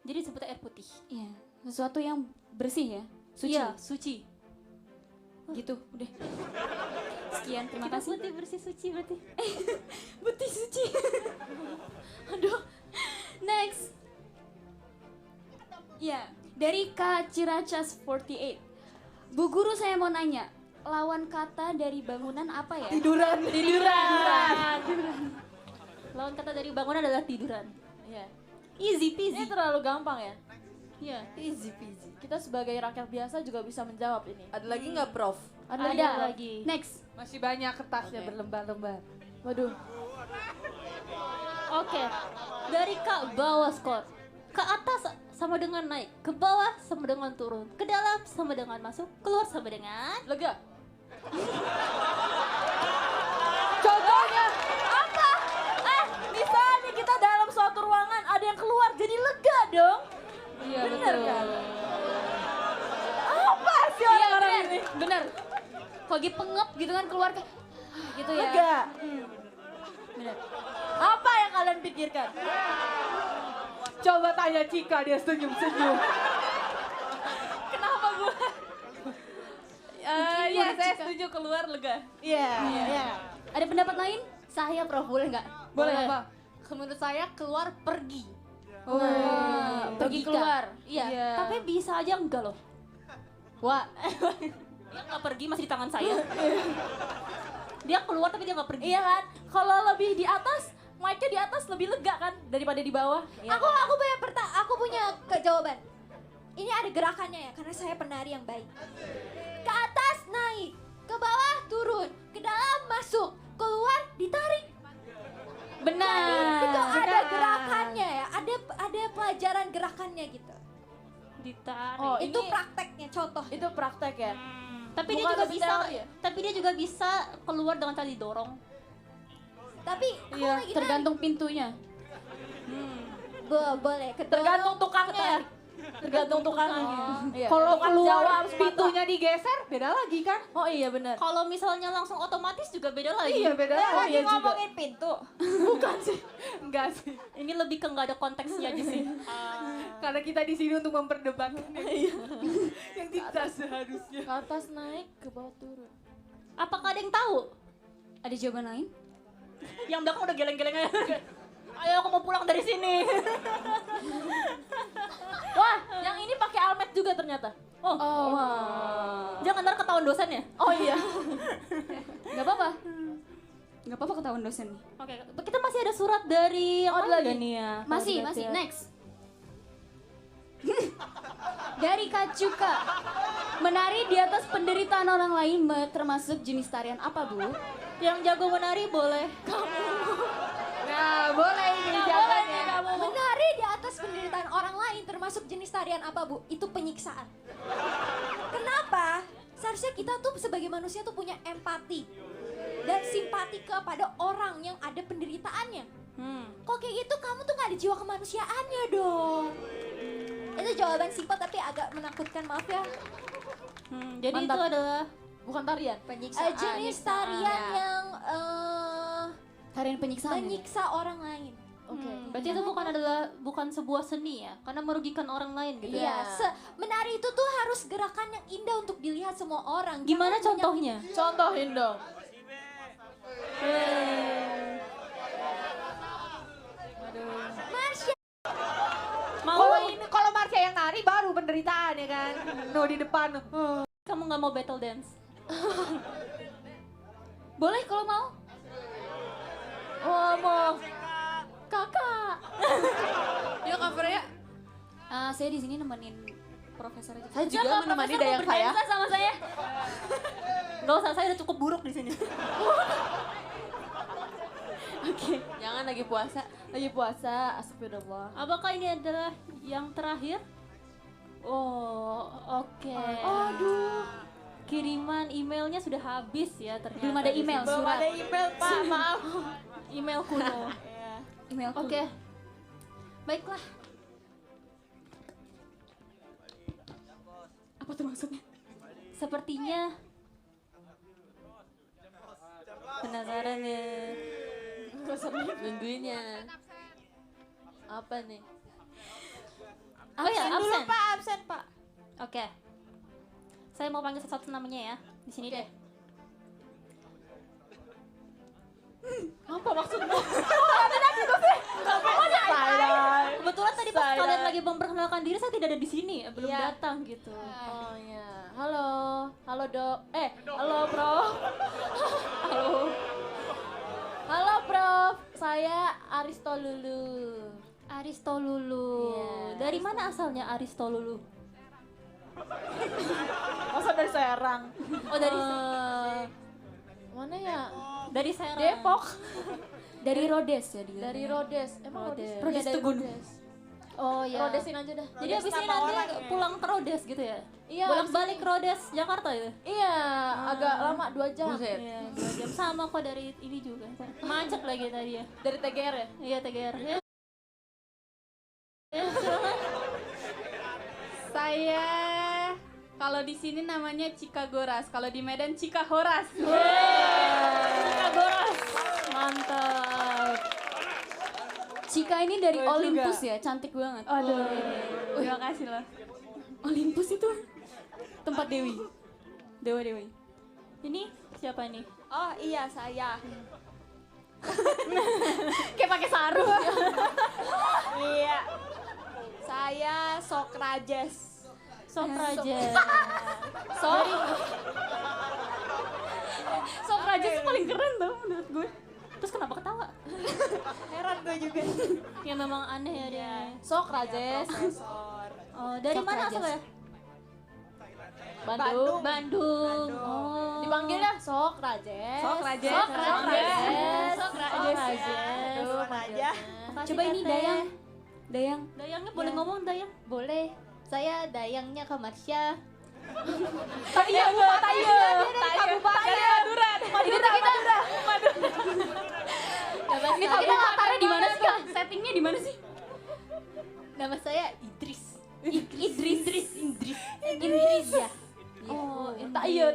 Jadi disebut air putih. Iya, sesuatu yang bersih ya. Suci. Iya, suci. Gitu, udah. Sekian, terima Kita kasih. putih bersih suci berarti. Putih suci. Aduh. Next. Ya, dari Kak Ciracas 48. Bu Guru saya mau nanya, lawan kata dari bangunan apa ya? Tiduran. Lawan kata dari bangunan adalah tiduran. Iya. Easy peasy. Ini terlalu gampang ya. Iya. Easy peasy. Kita sebagai rakyat biasa juga bisa menjawab ini. Ada lagi nggak Prof? Ada lagi. Next. Masih banyak kertasnya berlembar-lembar. Waduh. Oke. Dari Kak bawah skor. Ke atas sama dengan naik, ke bawah sama dengan turun, ke dalam sama dengan masuk, keluar sama dengan Lega. Contohnya apa? Misalnya kita dalam suatu ruangan ada yang keluar jadi lega dong. Iya Bener betul. kan? Apa sih orang-orang Iya, ini? bener. Kok lagi pengep gitu kan keluar kayak gitu ya. Lega. Bener. Apa yang kalian pikirkan? Coba tanya Cika, dia senyum-senyum. Kenapa gue? Iya, saya setuju keluar lega. Iya. Ada pendapat lain? Saya Prof, boleh nggak? Boleh apa? Menurut saya keluar pergi. Pergi keluar. Iya. Tapi bisa aja enggak loh. Wah. Dia nggak pergi masih di tangan saya. Dia keluar tapi dia nggak pergi. Iya kan? Kalau lebih di atas, mic-nya di atas lebih lega kan daripada di bawah. Iya. Aku punya jawaban. Ini ada gerakannya ya, karena saya penari yang baik. Ke atas naik, ke bawah turun, ke dalam masuk, keluar ditarik. Benar. Itu ada gerakannya ya, ada pelajaran gerakannya gitu. Ditarik. Oh, Itu ini prakteknya, contoh. itu praktek ya. Tapi dia Bukan juga lebih bisa. teori ya? Tapi dia juga bisa keluar dengan tali dorong. Tapi aku Iya, lagi Tergantung pintunya. boleh kedorong, Tergantung tukangnya ya. Tergantung tukangnya. Iya. Kalau Tukang Jawa keluar harus pintunya digeser, beda lagi kan? Oh iya benar. Kalau misalnya langsung otomatis juga beda lagi. Iya, beda Oh, lagi. iya juga. Ngomongin pintu. Bukan sih. Enggak sih. Ini lebih ke nggak ada konteksnya aja sih. Karena kita di sini untuk memperdebatkan yang tidak seharusnya. Ke atas naik, ke bawah turun. Apakah ada yang tahu? Ada jawaban lain? Yang belakang udah geleng-geleng aja. Ayo aku mau pulang dari sini. Wah, yang ini pakai almet juga ternyata. Oh, Wah. jangan ntar ketahuan dosen ya. Oh iya. Nggak apa-apa. Nggak apa-apa ketahuan dosen nih. Oke, kita masih ada surat dari yang Oh, ada mana lagi? nih ya? Masih, next. Dari Kak Cuka. Menari di atas penderitaan orang lain termasuk jenis tarian apa, Bu? Yang jago menari boleh. Nah, boleh ini jawabannya. menari di atas penderitaan orang lain termasuk jenis tarian apa Bu? Itu penyiksaan. Kenapa? Seharusnya kita tuh sebagai manusia tuh punya empati dan simpati kepada orang yang ada penderitaannya. Kok kayak gitu kamu tuh gak ada jiwa kemanusiaannya dong. Itu jawaban simpel tapi agak menakutkan, maaf ya. Jadi Mantap. itu adalah Bukan tarian. Jenis tarian yang Tarian penyiksaan. menyiksa orang lain. Oke. berarti itu bukan sebuah seni ya, karena merugikan orang lain gitu. Iya, menari itu tuh harus gerakan yang indah untuk dilihat semua orang. Gimana Jangan contohnya? Contohin dong. Marsha, Kalau Marsha yang nari baru penderitaan ya kan. No di depan. Kamu nggak mau battle dance? Boleh kalau mau. dong. Kakak. Yuk Kak Freya. Saya di sini nemenin profesor aja. Saya juga menemani Dayang saya. Sama saya. Gak usah, saya udah cukup buruk di sini. Oke. Jangan lagi puasa. Lagi puasa, astagfirullah. Apakah ini adalah yang terakhir? Oh, oke. Aduh. Kiriman emailnya sudah habis ya ternyata. Belum ada email, Belum surat. ada email, Pak. Maaf. Email kuno. Email Oke. Baiklah. Apa tuh maksudnya? Sepertinya penasaran ya. Nungguinnya. Apa nih? Oh ya, Absen dulu, absen. Pak. Absen, Pak. Oke. Saya mau panggil satu-satu namanya ya. Di sini deh. Apa maksudnya? Kebetulan tadi pas kalian lagi memperkenalkan diri saya tidak ada di sini, belum Iya. datang gitu. Oh ya. Halo. Halo, Dok. Halo, Prof. Halo. Halo, Prof. Saya Aristolulu. Aristolulu. Iya. Dari mana asalnya Aristolulu? Masa dari Serang? Oh, dari Mana ya? dari Serang. Depok. Dari Rhodes ya dia. Dari Rhodes. Emang Rhodes? Rhodes. Rhodes Iya, dari tuh gunung. Rhodes. Oh ya. Rhodesin aja dah. Jadi abis ini nanti pulang ke Rhodes gitu ya? Iya. Bolak balik Rhodes Jakarta ya? Iya, agak lama 2 jam. Buset. Iya, 2 jam sama kok dari ini juga. Macet lagi tadi ya. Dari TGR ya? Iya, TGR. Ya, silakan. Saya kalau di sini namanya Cikagoras, kalau di Medan Cikahoras. Cikagoras. Mantap. Cika ini dari Gue Olympus juga. ya, cantik banget. Aduh, terima kasih loh. Olympus itu tempat dewi. Dewa-dewi. Ini siapa ini? Oh iya, saya. Kayak pakai sarung. Iya. Saya Sokrates. Sokrates. Sokrates itu paling keren tau menurut gue. Terus kenapa ketawa? Heran gue juga. Ya memang aneh ya dia. Sokrates. Oh, dari mana Sokrates. asalnya? Bandung. Bandung. Oh. Dipanggilnya Sokrates. Sokrates. Sokrates. Sokrates. Aduh, aja. Coba ini Dayang. Dayang. Dayangnya boleh ngomong Dayang? Boleh. Saya Dayangnya Kamarsya. Tayo. Ini kita latarnya di mana sih Kak? Settingnya di mana sih? Nama saya Idris. Idris ya. Oh, Tak iya.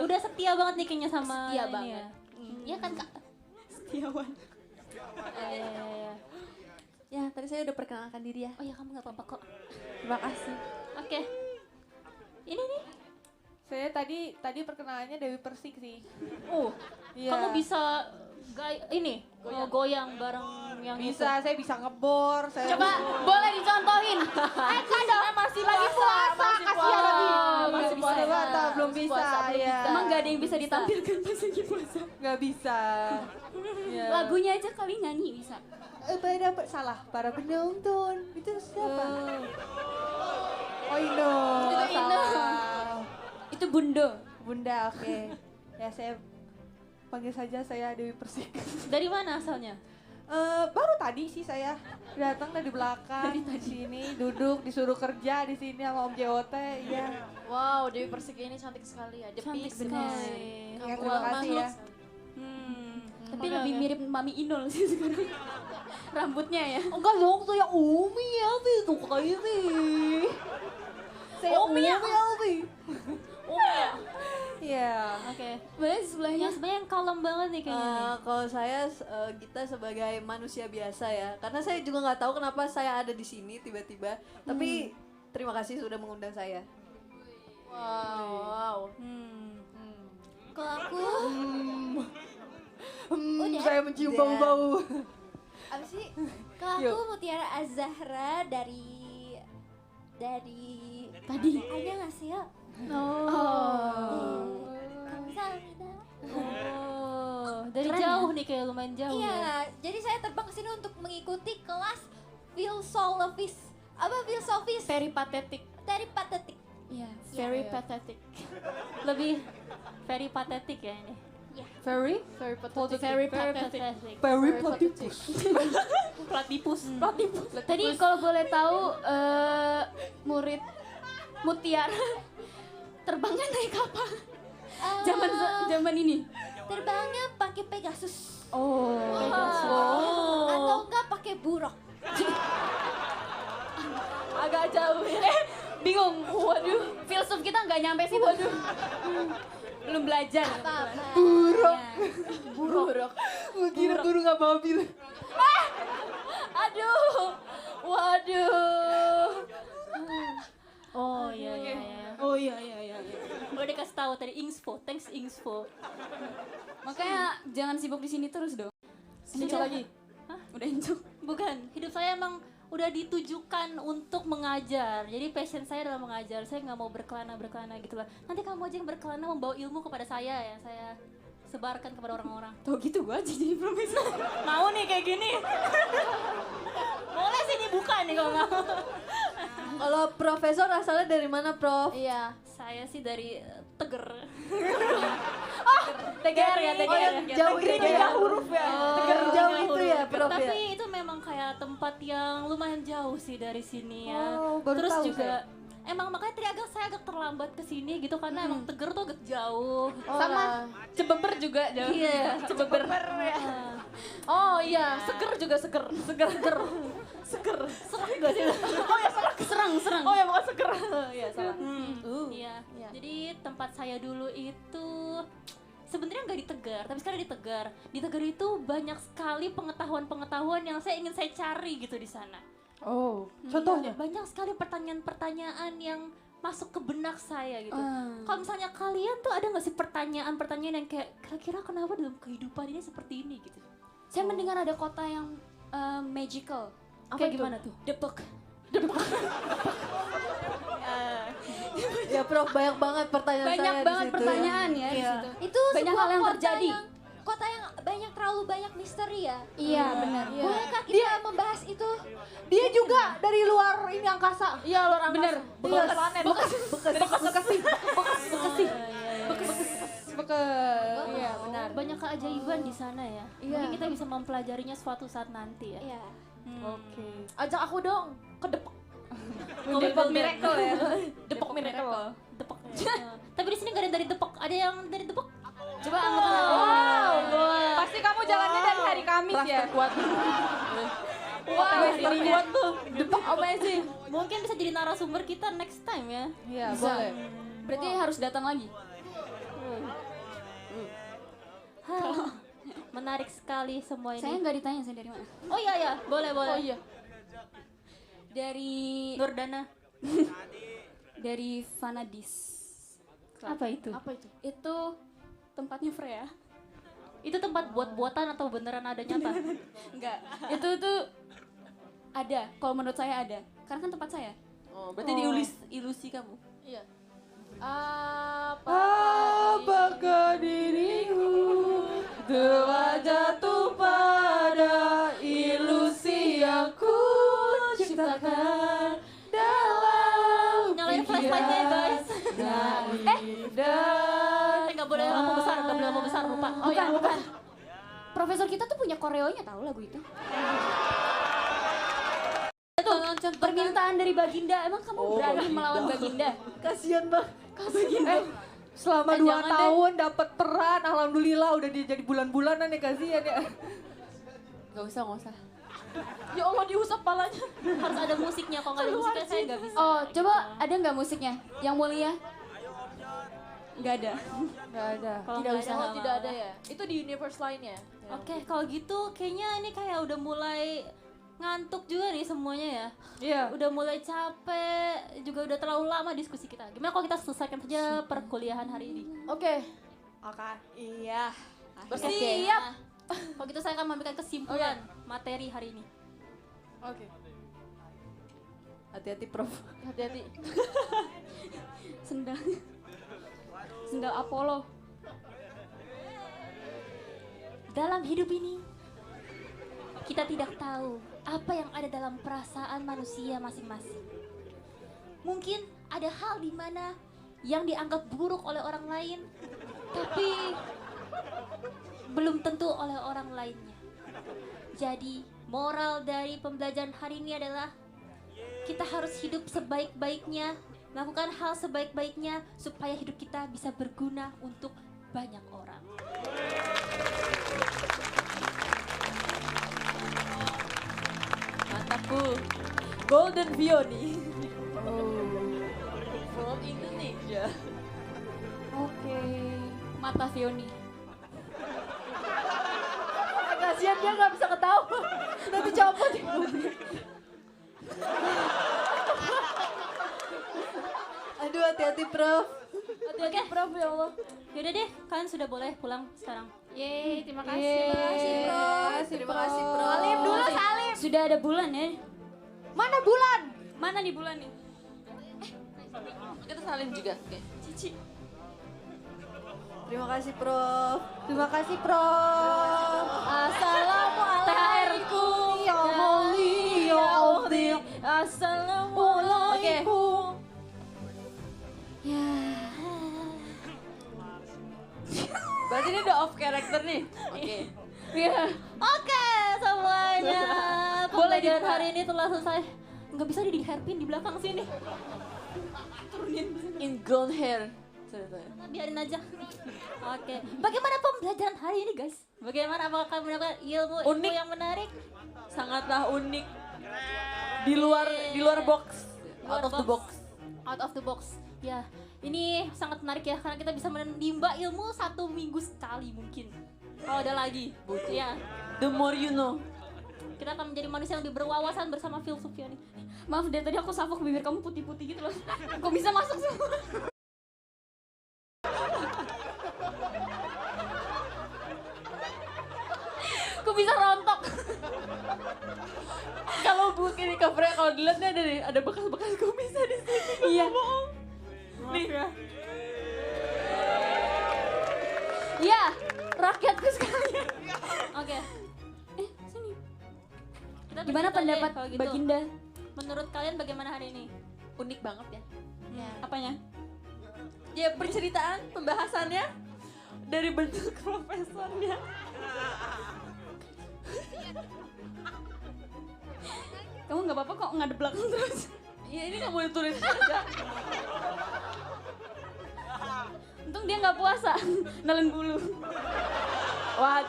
Udah setia banget nih kayaknya sama Setia ini banget. ya. Iya kan Kak? Setiawan. Iya. Ya, tadi saya udah perkenalkan diri ya. Oh ya, kamu nggak apa-apa kok. Terima kasih. Oke. Ini nih. Saya tadi perkenalannya Dewi Persik sih. Iya. Kamu bisa goyang bareng yang Bisa, saya bisa ngebor. Saya Coba boleh dicontohin. saya masih lagi puasa, kasihan lagi. Masih bisa. Belum bisa, ya. Emang gak ada yang bisa ditampilkan pas lagi puasa. Nggak bisa. Ya. Lagunya aja kali nyanyi bisa. Para penonton. Itu siapa? Oh, Ino. Itu Ino. Itu Bundo. Bunda, oke. Ya, saya panggil saja saya Dewi Persik. Dari mana asalnya? Baru tadi sih saya datang dari belakang di sini, duduk disuruh kerja di sini sama Om JOT, iya. Wow, Dewi Persik ini cantik sekali ya. Cantik Depis sekali. Ya, terima kasih ya. Tapi lebih mirip Mami Inul sih sekarang. Rambutnya ya. Enggak dong, saya Umi ya, tuh kayak ini. Saya Umi ya. Iya. Oke. Sebenarnya sebelahnya Yang sebenarnya yang kalem banget nih kayaknya. nih. Kalau saya Gita sebagai manusia biasa ya, karena saya juga nggak tahu kenapa saya ada di sini tiba-tiba. Tapi terima kasih sudah mengundang saya. Wow. Kalau aku Saya mencium bau-bau. apa sih? Kalau aku Mutiara Az-Zahra dari tadi. ada nggak sih ya? Oh. Kamsahamnida. Oh. dari Keren jauh nih kayak lumayan jauh ya. Iya, jadi saya terbang ke sini untuk mengikuti kelas filosofis. Apa filosofis? Peripatetik. Dari patetik. Iya, very pathetic. Lebih very pathetic ya ini. Very Very Very pathetic. pathetic. very platypus. Platypus. Tadi kalau boleh tahu murid Mutiara terbangnya naik apa? Zaman ini. Terbangnya pakai Pegasus. Oh. Atau enggak pakai buruk. Agak jauh ya. Bingung. Waduh, filsuf kita nggak nyampe situ. Waduh. Belum belajar. Buruk. Buruk. Gue kira burung ababil. Aduh. Waduh. Oh iya iya iya. Oh iya. Udah dikasih tahu tadi Inspo, thanks Inspo. Makanya jangan sibuk di sini terus dong. Inco lagi. Hah? Udah injuk? Bukan, hidup saya emang udah ditujukan untuk mengajar. Jadi passion saya adalah mengajar. Saya nggak mau berkelana gitu lah. Nanti kamu aja yang berkelana membawa ilmu kepada saya yang saya sebarkan kepada orang-orang. Tuh gitu gua aja jadi profesor. Mau nih kayak gini? Boleh sih dibuka nih kalau mau. Kalau profesor asalnya dari mana, Prof? Iya. Saya sih dari Teger. Tegar ya, Oh, yang jauh itu ya. huruf ya. Tegar jauh itu ya, Prof ya. Tapi itu memang kayak tempat yang lumayan jauh sih dari sini ya. Oh, baru Terus tahu juga emang makanya tadi saya agak terlambat ke sini gitu karena emang Teger tuh agak jauh. Sama Cebeber juga jauh. Iya, Cebeber. Oh iya, seger juga seger. Seger. Serang gak sih? Oh ya serang. Oh ya bukan seger. Iya salah. Iya. Jadi tempat saya dulu itu sebenarnya nggak di Tegar, tapi sekarang di Tegar. Di Tegar itu banyak sekali pengetahuan yang saya cari gitu di sana. Oh, Iya, banyak sekali pertanyaan-pertanyaan yang masuk ke benak saya gitu. Kalau misalnya kalian tuh ada nggak sih pertanyaan-pertanyaan yang kayak kira-kira kenapa dalam kehidupan ini seperti ini gitu? Saya mendengar ada kota yang magical. Kayak gimana tuh? Depok. Ya, Prof, banyak banget pertanyaan saya Banyak di banget situ pertanyaan ya di Iya. situ. Itu Banyak sebuah hal yang kota terjadi. Kota yang terlalu banyak misteri ya. Iya benar. Bolehkah kita membahas itu? Dia juga dari luar ini angkasa. Iya luar angkasa. Bener. Bekas planet. Bekas. Iya benar. Banyak keajaiban di sana ya. Mungkin kita bisa mempelajarinya suatu saat nanti ya. Iya. Oke. Ajak aku dong ke Depok. Depok Miracle ya. Depok Miracle. Depok. Tapi di sini nggak ada yang dari Depok. Ada yang dari Depok? Coba angkat tangan. Wow. Pasti kamu jalannya dari hari Kamis ya. Kuat. Wah, kuat tuh. Depok amazing. Mungkin bisa jadi narasumber kita next time ya. Iya, Bisa. boleh. Berarti harus datang lagi. Menarik sekali semua ini. Saya nggak ditanya saya dari mana. Oh iya ya, boleh. Oh iya. Dari Nurdana. dari Vanadis. Apa itu? Apa itu? Itu tempatnya Freya. Itu tempat buat-buatan atau beneran ada nyata? Enggak. Itu tuh ada. Kalau menurut saya ada. Karena kan tempat saya. Oh, berarti ilusi kamu. Iya. Apa? apakah dirimu telah jatuh pada ilusi yang ku ciptakan dalam Nyalain flashlightnya ya guys. dan Nggak boleh lampu besar, lupa. Oh ya, bukan. Profesor kita tuh punya koreonya tahu lagu itu. Tuh, permintaan dari Baginda. Emang kamu berani melawan Baginda? Kasian banget. selama 2 jangan deh. tahun dapat peran, alhamdulillah udah dia jadi bulan-bulanan ya, kasihan ya. Gak usah. Ya Allah diusap palanya. Harus ada musiknya, kalau nggak ada musiknya saya nggak bisa. Oh, coba ada nggak musiknya? Yang mulia? Nggak ada. Nggak ada. Kalau Tidak nggak usah, nggak tidak apa-apa. ada ya. Itu di universe lainnya. Oke, kalau gitu kayaknya ini kayak udah mulai ngantuk juga nih semuanya ya. Iya. Udah mulai capek, juga udah terlalu lama diskusi kita. Gimana kalau kita selesaikan saja perkuliahan hari ini? Oke. Iya. Bersiap. Kalau gitu saya akan memberikan kesimpulan materi hari ini. Oke. Hati-hati, Prof. Hati-hati. Sendal. Sendal Apollo. dalam hidup ini kita tidak tahu apa yang ada dalam perasaan manusia masing-masing. Mungkin ada hal di mana yang dianggap buruk oleh orang lain, tapi belum tentu oleh orang lainnya. Jadi, moral dari pembelajaran hari ini adalah kita harus hidup sebaik-baiknya, melakukan hal sebaik-baiknya supaya hidup kita bisa berguna untuk banyak orang. Mantap Bu. Golden Vioni. From Indonesia. Oke, mata Vioni. Kasihan dia nggak bisa ketawa. Udah dicopot. Aduh, hati-hati Prof. Hati-hati Prof, ya Allah. Yaudah deh, kalian sudah boleh pulang sekarang. Yeay, terima kasih. Terima kasih, Prof. Terima kasih Prof. Salim dulu, salim. Sudah ada bulan ya? Mana bulan? Mana nih bulan nih? Kita salim juga. Oke. Cici. Terima kasih Prof. Terima kasih, Prof. Assalamualaikum ya Holy ya Allah. Assalamualaikum. Ya. Berarti ini udah off character nih. Oke. Ya. Oke, semuanya. Boleh Pembelajaran dibuka. hari ini telah selesai. Nggak bisa di hairpin di belakang sini. In gold hair. Biarin aja. Oke. Bagaimana pembelajaran hari ini, guys? Bagaimana, apakah kamu mendapatkan ilmu Unik. yang menarik? Sangatlah unik. Di luar box. Out of the box. Out of the box. Ya, ini sangat menarik ya karena kita bisa menimba ilmu 1 minggu sekali mungkin. Kalau ada lagi. Ya, The more you know. kita akan menjadi manusia yang lebih berwawasan bersama filsufia nih. Maaf deh, tadi aku sapuk bibir kamu putih-putih gitu loh. Kok bisa masuk semua? Kok bisa rontok? Kalau buat ini covernya kalau dilihat nih ada nih, ada bekas-bekas kumisnya di sini. Iya. Bohong. Nih. Iya, rakyatku sekalian. Oke. Sini. Kita Gimana bercerita deh pendapat kalau gitu. Baginda? Menurut kalian bagaimana hari ini? Unik banget ya. Apanya? Ya penceritaan, pembahasannya dari bentuk profesornya. Kamu nggak apa-apa kok ngadep belakang terus. Iya ini nggak mau ditulis aja. Untung dia nggak puasa, nelen bulu. What?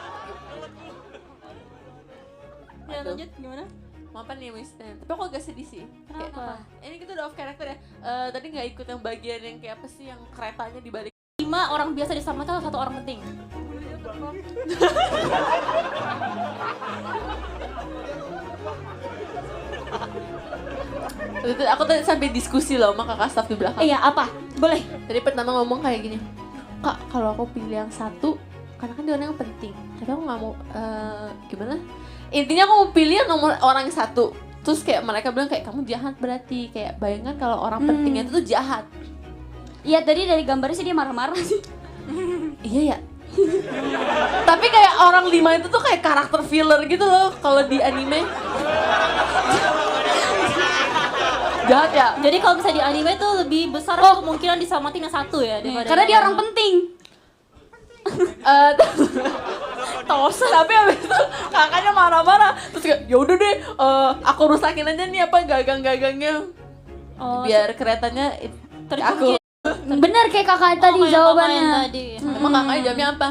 Ya Aduh. lanjut gimana? Maafan nih Miss Ten. Tapi aku agak sedih sih. Kenapa? Ini kita udah off character ya. Tadi nggak ikut yang bagian yang kayak apa sih yang keretanya dibalik. 5 orang biasa diselamatkan, 1 orang penting. Aku tadi sampai diskusi loh sama kakak staff di belakang. Iya, apa? Boleh. Tadi pertama ngomong kayak gini, Kak kalau aku pilih yang 1, karena kan dia orang yang penting. Tapi aku nggak mau, gimana? Intinya aku mau pilih yang nomor orang yang 1. Terus kayak mereka bilang kayak kamu jahat berarti. Kayak bayangkan kalau orang pentingnya itu tuh jahat. Iya, tadi dari gambarnya sih dia marah-marah sih. Iya ya. Tapi kayak orang 5 itu tuh kayak karakter filler gitu loh kalau di anime. Jahat ya. Jadi kalau misalnya di anime tuh lebih besar kemungkinan diselamatin yang 1 ya daripada Karena dia orang penting. Tosa. Tapi abis itu kakaknya marah-marah. Terus kayak yaudah deh, aku rusakin aja nih apa gagang-gagangnya. Biar keretanya aku. Bener kayak kakak tadi jawabannya. Emang kakaknya jawabnya apa?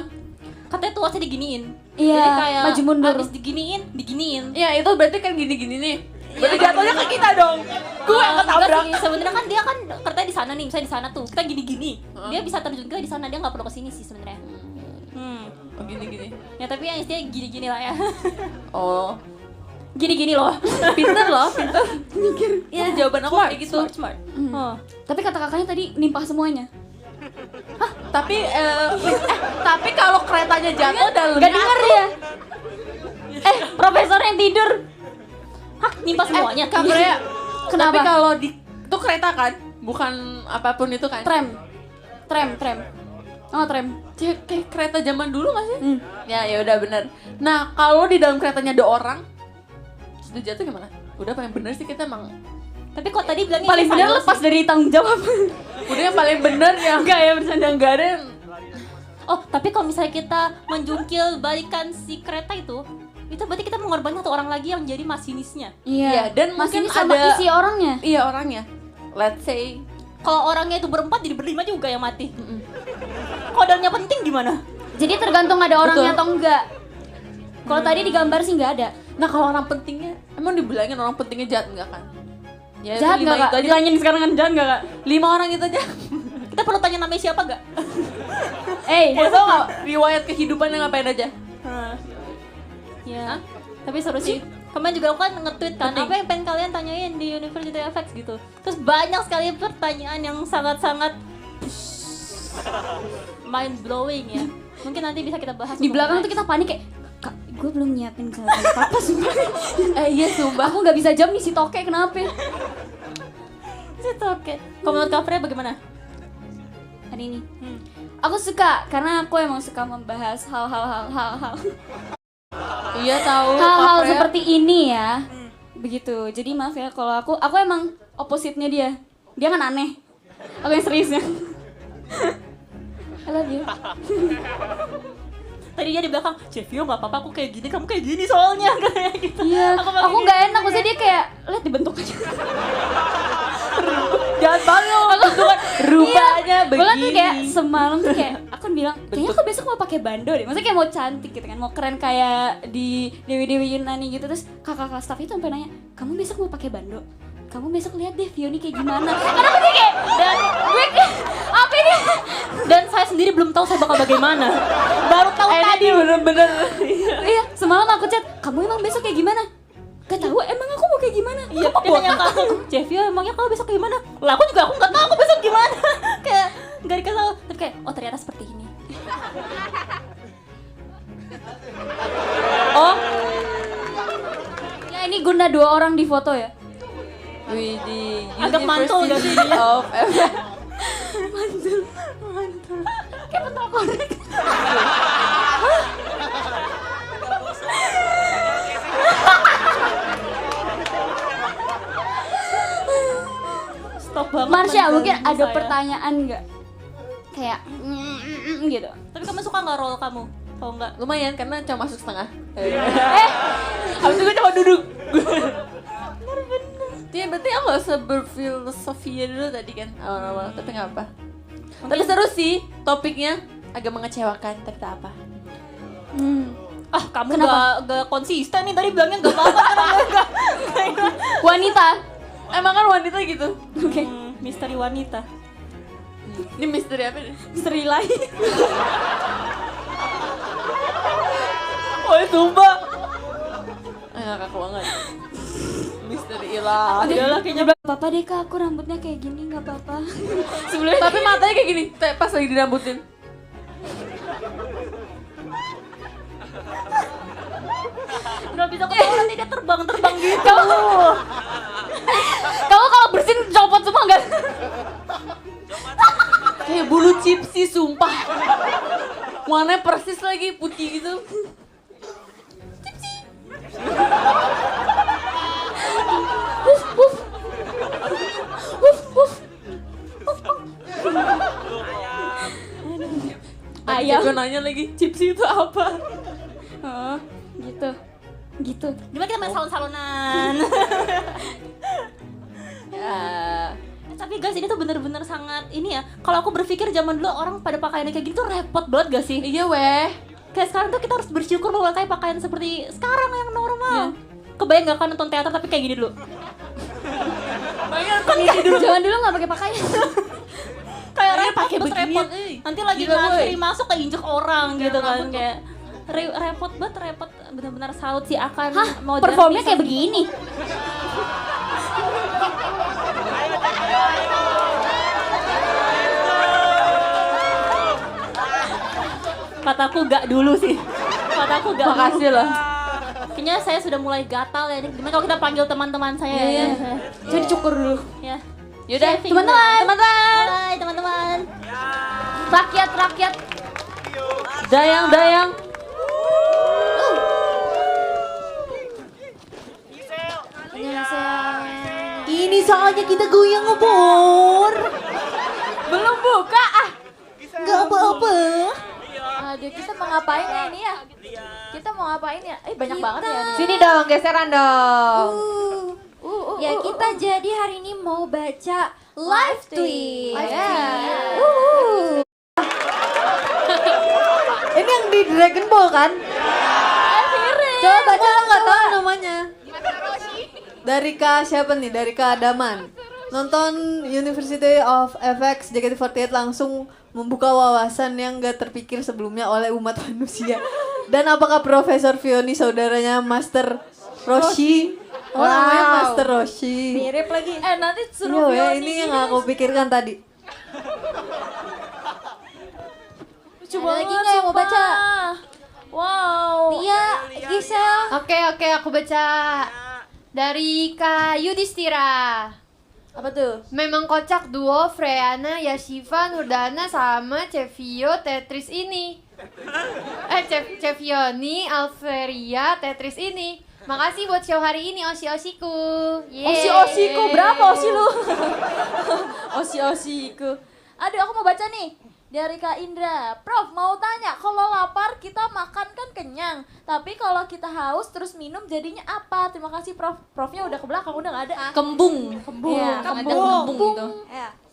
Katanya tuasnya diginiin. Iya, Jadi kayak maju mundur. habis diginiin. Iya itu berarti kan gini-gini nih. Berarti jatuhnya ke kita dong. Gue yang ketabrak. Enggak sih, sebenarnya kan dia kan katanya di sana nih, misalnya di sana tuh. Kita gini-gini. Dia bisa terjun ke di sana, dia nggak perlu ke sini sih sebenarnya. Oh gini-gini. Ya tapi yang istilahnya gini-gini lah ya. Oh. Gini-gini loh. Pinter loh, pinter. Mikir. Iya, jawaban aku kayak gitu. Smart. Oh. Tapi kata kakaknya tadi nimpah semuanya. Tapi tapi kalau keretanya jatuh dan Gak denger ya? Profesor yang tidur. Hah, nimpa semuanya. Kabarnya. Kenapa? Tapi kalau di itu kereta kan, bukan apapun itu kan. Tram. Ngetrem. Kayak kereta zaman dulu gak sih? Ya udah bener. Nah kalau di dalam keretanya ada orang, sudah jatuh gimana? Udah paling bener sih kita emang. Tapi kok tadi bilangnya Paling benar lepas dari tanggung jawab. Udah yang paling bener ya. Enggak ya bercanda. Enggak ada yang. Oh, tapi kalau misalnya kita menjungkil balikan si kereta itu berarti kita mengorbankan satu orang lagi yang jadi masinisnya. Iya, dan mungkin masinis sama ada isi orangnya. Iya orangnya. Let's say Kalau orangnya itu berempat jadi berlima juga yang mati. Kodenya penting gimana? Jadi tergantung ada orangnya Betul. atau enggak. Kalau tadi digambar sih enggak ada. Nah kalau orang pentingnya, emang dibilangin orang pentingnya jahat enggak kan? Ya, Jahat lima enggak kak? itu aja. Ditanyain sekarang kan jahat enggak kak? 5 orang itu aja. Kita perlu tanya namanya siapa gak? Mau tau gak riwayat kehidupannya ngapain aja? Ya, tapi seru sih. Kemarin juga aku kan nge-tweet kan, apa yang pengen kalian tanyain di University FX gitu. Terus banyak sekali pertanyaan yang sangat-sangat mind blowing ya. Mungkin nanti bisa kita bahas. Di belakang tuh kita panik kayak, kak, gue belum nyiapin kesalahan apa-apa sumpah. Iya sumpah. Aku nggak bisa jam nih si toke kenapa? Si toke. Kalau menurut Kak Freya bagaimana? Hari ini. Aku suka karena aku emang suka membahas hal-hal Iya tahu. hal-hal seperti ini ya. Begitu. Jadi maaf ya kalau aku emang opposite-nya dia. Dia kan aneh. Aku yang seriusnya. I love you. Tadi dia di belakang, Cevio gak apa-apa, aku kayak gini, kamu kayak gini soalnya. Kayak gitu. Iya, aku nggak enak, maksudnya dia kayak, lihat dibentuk aja. Jahat banget. Bentukan rupanya begini. Gue tuh kayak semalam tuh kayak, aku bilang, kayaknya aku besok mau pakai bando deh. Maksudnya kayak mau cantik gitu kan, mau keren kayak di Dewi-Dewi Yunani gitu. Terus kakak-kakak staff itu sampai nanya, kamu besok mau pakai bando? Kamu besok lihat deh Vioni kayak gimana. Karena aku kayak, dan gue kayak, apa ini? Dan saya sendiri belum tahu saya bakal bagaimana. Baru tahu tadi. Bener-bener. Iya, semalam aku chat, kamu emang besok kayak gimana? Gak tahu, emang aku mau kayak gimana? Iya, dia nanya ke aku, Cevio emangnya kamu besok kayak gimana? Lah aku juga gak tahu aku besok gimana. Kayak gak dikasih tahu. Tapi kayak, oh ternyata seperti ini. Oh, ya ini guna 2 orang di foto ya? Widih, Agak mantul gak sih dia? of Mantul. Kayak pentol korek. Stop banget. Marsha, mantul mungkin ada saya. pertanyaan nggak? Kayak gitu. Tapi kamu suka gak role kamu? Kalau enggak, lumayan karena cuma masuk setengah. Habis itu gue cuma duduk. Dia berarti aku gak usah berfilosofi dulu tadi kan awal-awal, tapi gak apa. Tapi seru sih, topiknya agak mengecewakan, tapi tak apa. ah kamu gak konsisten nih tadi bilangnya gak apa-apa. Gak. Wanita. Emang kan wanita gitu? Oke. Misteri wanita. Ini misteri apa nih? Misteri lain. Oh sumpah. Ngakak banget. Misteri ilahi. Udahlah kayaknya apa-apa deh kak, aku rambutnya kayak gini gak apa-apa. Sebelumnya tapi matanya kayak gini, pas lagi dirambutin. Gak bisa ketawa nanti dia terbang-terbang gitu. Kamu kalau bersin copot semua gak? Kayak bulu cipsi sumpah. Warnanya persis lagi putih gitu. Ayam. Gue nanya lagi, cipsi itu apa? Oh, gitu. Gitu. Gimana kita main salon-salonan? Ya. Tapi guys ini tuh bener-bener sangat ini ya. Kalau aku berpikir zaman dulu orang pada pakaiannya kayak gini tuh repot banget gak sih? Iya weh. Kayak sekarang tuh kita harus bersyukur bahwa kayak pakaian seperti sekarang yang normal. Kebayang gak kan nonton teater tapi kayak gini dulu? Bayangkan kan ini dulu. Jangan dulu gak pakai pakaian. Kayak repot pakai banget, beginian, repot. Nanti lagi Gila, ngantri woy. masuk keinjek orang gitu kan kayak repot banget, repot benar-benar salut sih akan mau Performnya kayak begini. Kataku gak dulu sih. Kataku gak dulu. Makasih loh. Kayaknya saya sudah mulai gatal ya. Gimana kalau kita panggil teman-teman saya ya? Jadi cukur dulu. Ya. Yaudah, Shaving teman-teman. dulu. Teman-teman. Hai teman-teman. Rakyat. Dayang. Ini saatnya kita goyang ngebor. Belum buka ah. Gak apa-apa. Aduh, kita mau ngapain ya ini ya? Kita mau ngapain ya? Banyak banget ya. Sini dong, geseran dong. Ya kita jadi hari ini mau baca live tweet. Ini yang di Dragon Ball kan? Coba baca, lo nggak tahu namanya. Dari Kak siapa nih? Dari Kak Daman. Nonton University of FX JKT48 langsung membuka wawasan yang gak terpikir sebelumnya oleh umat manusia. Dan apakah Profesor Vioni saudaranya Master Roshi? Oh, namanya Master Roshi. Mirip lagi. Nanti suruh Iya, Vioni ini yang gini. aku pikirkan tadi. Lucu Ada banget, lagi nggak yang mau baca? sumpah. Wow. Tia, Gisel. Oke, aku baca. Dari Kak Yudhistira. Apa tuh? Memang kocak duo Freana, Yashiva, Nurdana sama Cevio Tetris ini. Cevioni, Alveria, Tetris ini. Makasih buat show hari ini, osi-osiku. Osi-osiku, berapa osi lu? Osi-osiku. Aduh, aku mau baca nih. Dari Kak Indra. Prof, mau tanya, kalau lapar kita makan kan kenyang. Tapi kalau kita haus terus minum jadinya apa? Terima kasih Prof. Profnya udah ke belakang, udah gak ada. Kembung. Iya, Ada kembung gitu.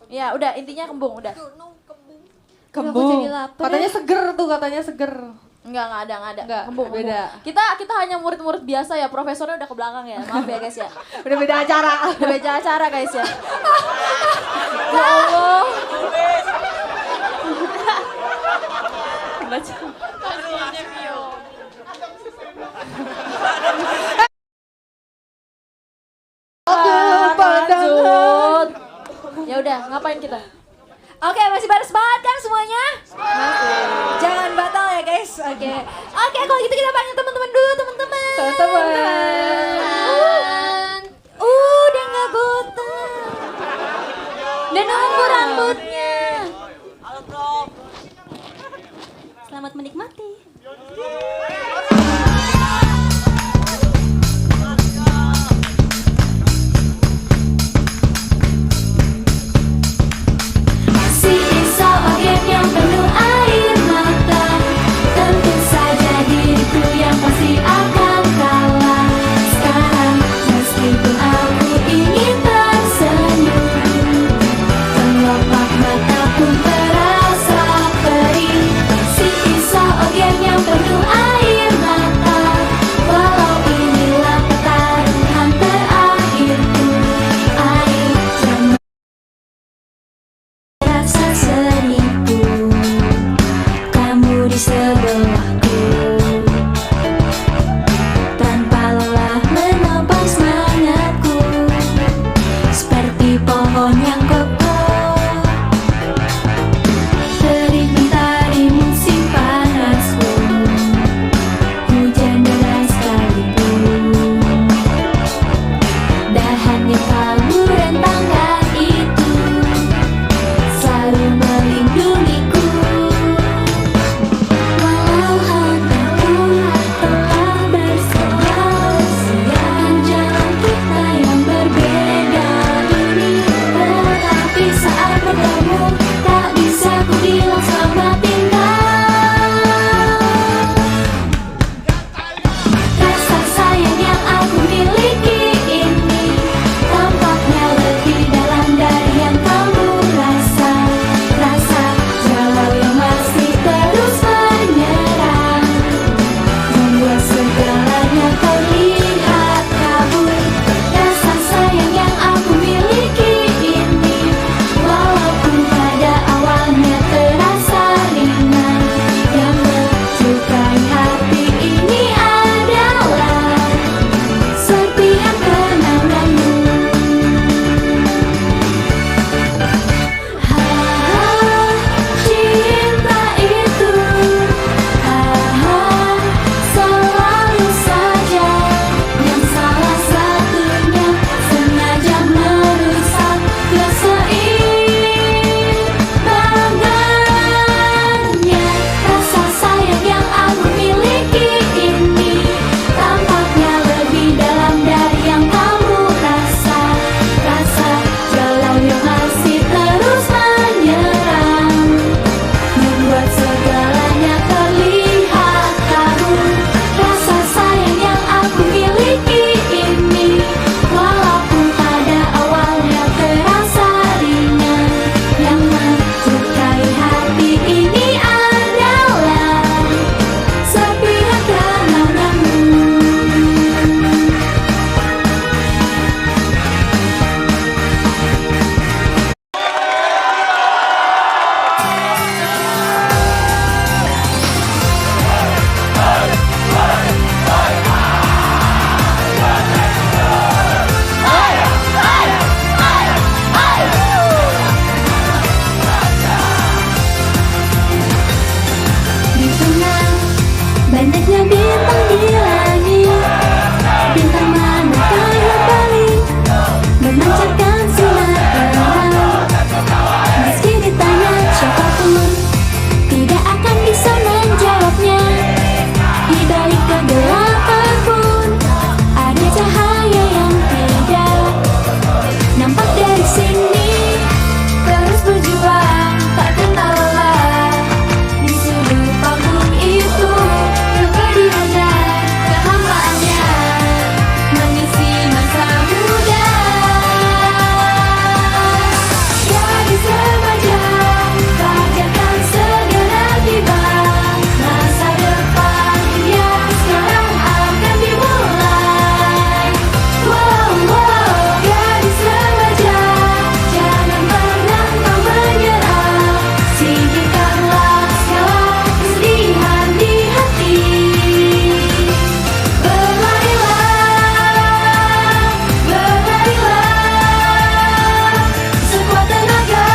Ya, udah intinya kembung, udah. Kembung. Katanya seger tuh, katanya seger. Enggak ada. Enggak, Kembung. beda. Kita hanya murid-murid biasa ya, profesornya udah ke belakang ya. Maaf ya guys ya. Udah beda acara. Udah beda acara guys ya. Ya Allah. Lanjut. Ya udah, ngapain kita? Oke, masih baru semangat kan semuanya? Masih. Jangan batal ya guys. Oke, kalau gitu kita panggil teman-teman dulu, teman-teman. Udah nggak botak. Dan nunggu rambutnya. Selamat menikmati. Si Isa bagian yang penuh air mata, tentu saja diriku yang pasti akan kalah. bintang di langit, bintang manakah yang paling memancarkan sinar terang? Meski ditanya siapapun, tidak akan bisa menjawabnya. Di balik kegelapan pun ada cahaya yang tidak nampak dari sini. Terus berjuang, tak kenal lelah. Di sudut panggung itu, kepedihan dan kehampaannya mengisi masa muda. Gadis remaja, fajarkan segera tiba. Masa depan yang sekarang akan dimulai. Wow, wow, gadis remaja, jangan pernah kau menyerah. Singkirkanlah segala kesedihan di hati. Berlarilah, sekuat tenaga.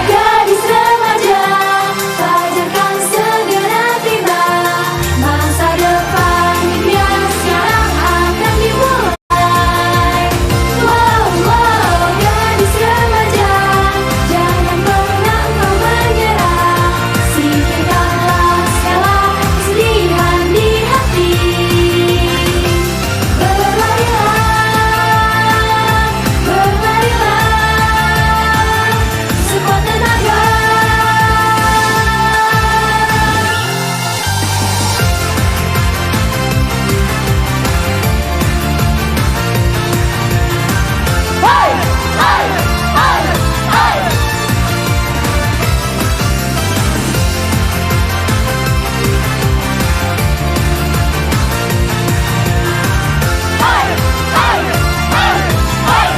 Gadis remaja, fajarkan segera tiba. Masa depan yang sekarang akan dimulai. Wow, wow, gadis remaja, jangan pernah kau menyerah. Singkirkanlah segala kesedihan di hati. Berlarilah, sekuat tenaga. Hai, hai, hai, hai. Hai, hai, hai, hai.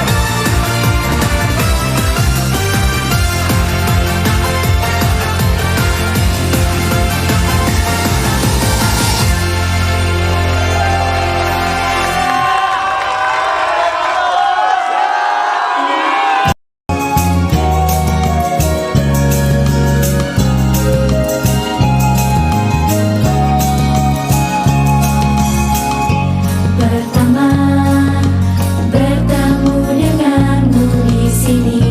Pertama bertemu denganmu di sini,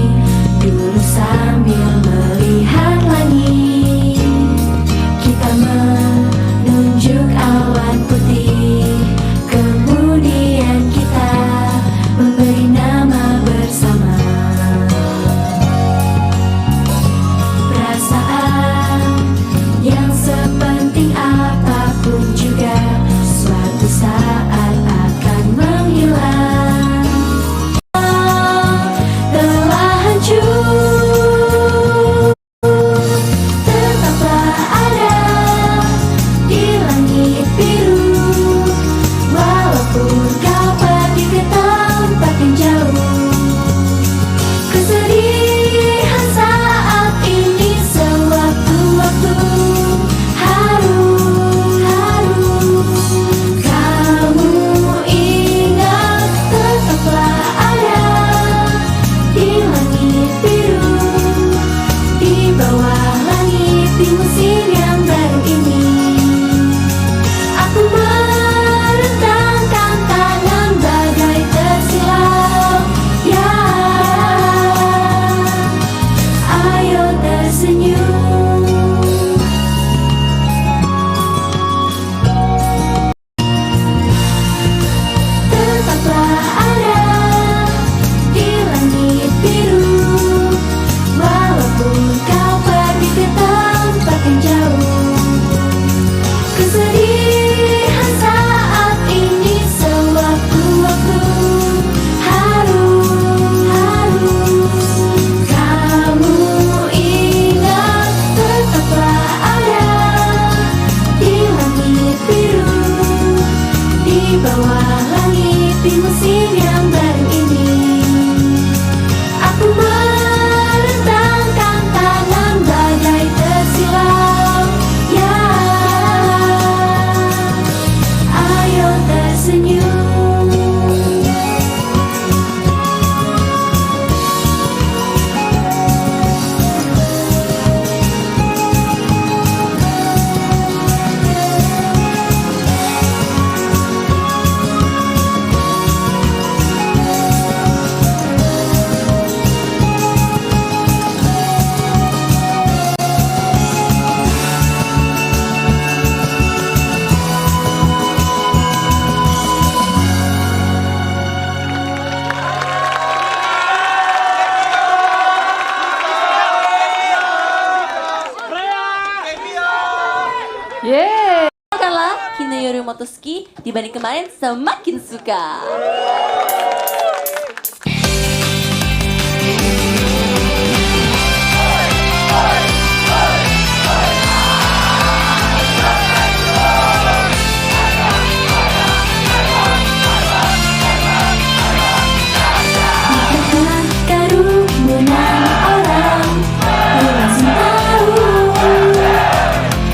dulu sambil melihat langit. Kita menunjuk awan putih, kemudian kita memberi nama bersama. Perasaan yang sepenting apapun juga suatu saat akan menghilang. Telah hancur, tetaplah ada di langit biru. Walaupun kau pergi ke tempat yang jauh, kesedihan saat ini sewaktu-waktu harus kamu ingat. Tetaplah ada di langit biru, di bawah langit di musim yang baru ini. Aku merentangkan tangan bagai tersilau. Ya, ayo tersenyum. Tetaplah ada di langit biru, walaupun kau pergi ke tempat yang jauh. Kesedihan saat ini sewaktu-waktu harus kamu ingat. Yeay. Katakanlah Hinayori Motosuki dibanding kemarin semakin suka. Kerumunan orang langsung tahu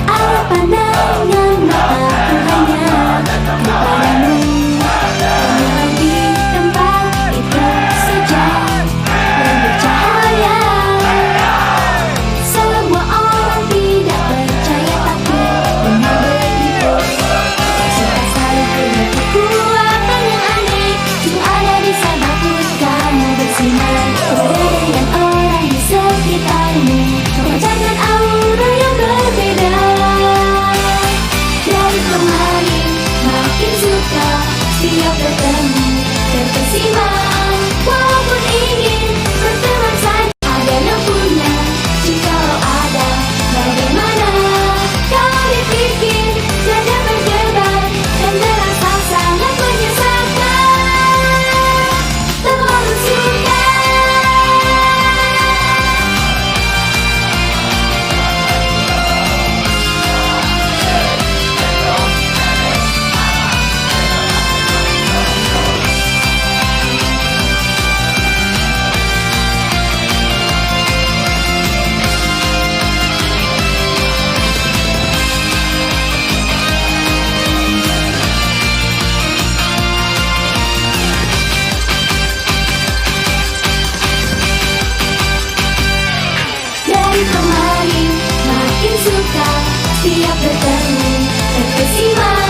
arah pandangan mataku hanya kepadamu. Hanya di tempat itu saja yang bercahaya. Semua orang tidak percaya tapi benar begitu. Suka selalu punya kekuatan yang aneh. Cuma ada di sahabatku kamu bersinar. Dengan orang di sekitarmu memancarkan aura yang berbeda. Dari kemarin makin suka setiap bertemu terkesima. Walaupun ingin berteman saja ada yang punya. Jikalau ada bagaimana kau dipikir jangan berdebat dan terasa sangat menyesalkan. Terlalu suka. Dari kemarin makin suka setiap bertemu terkesima.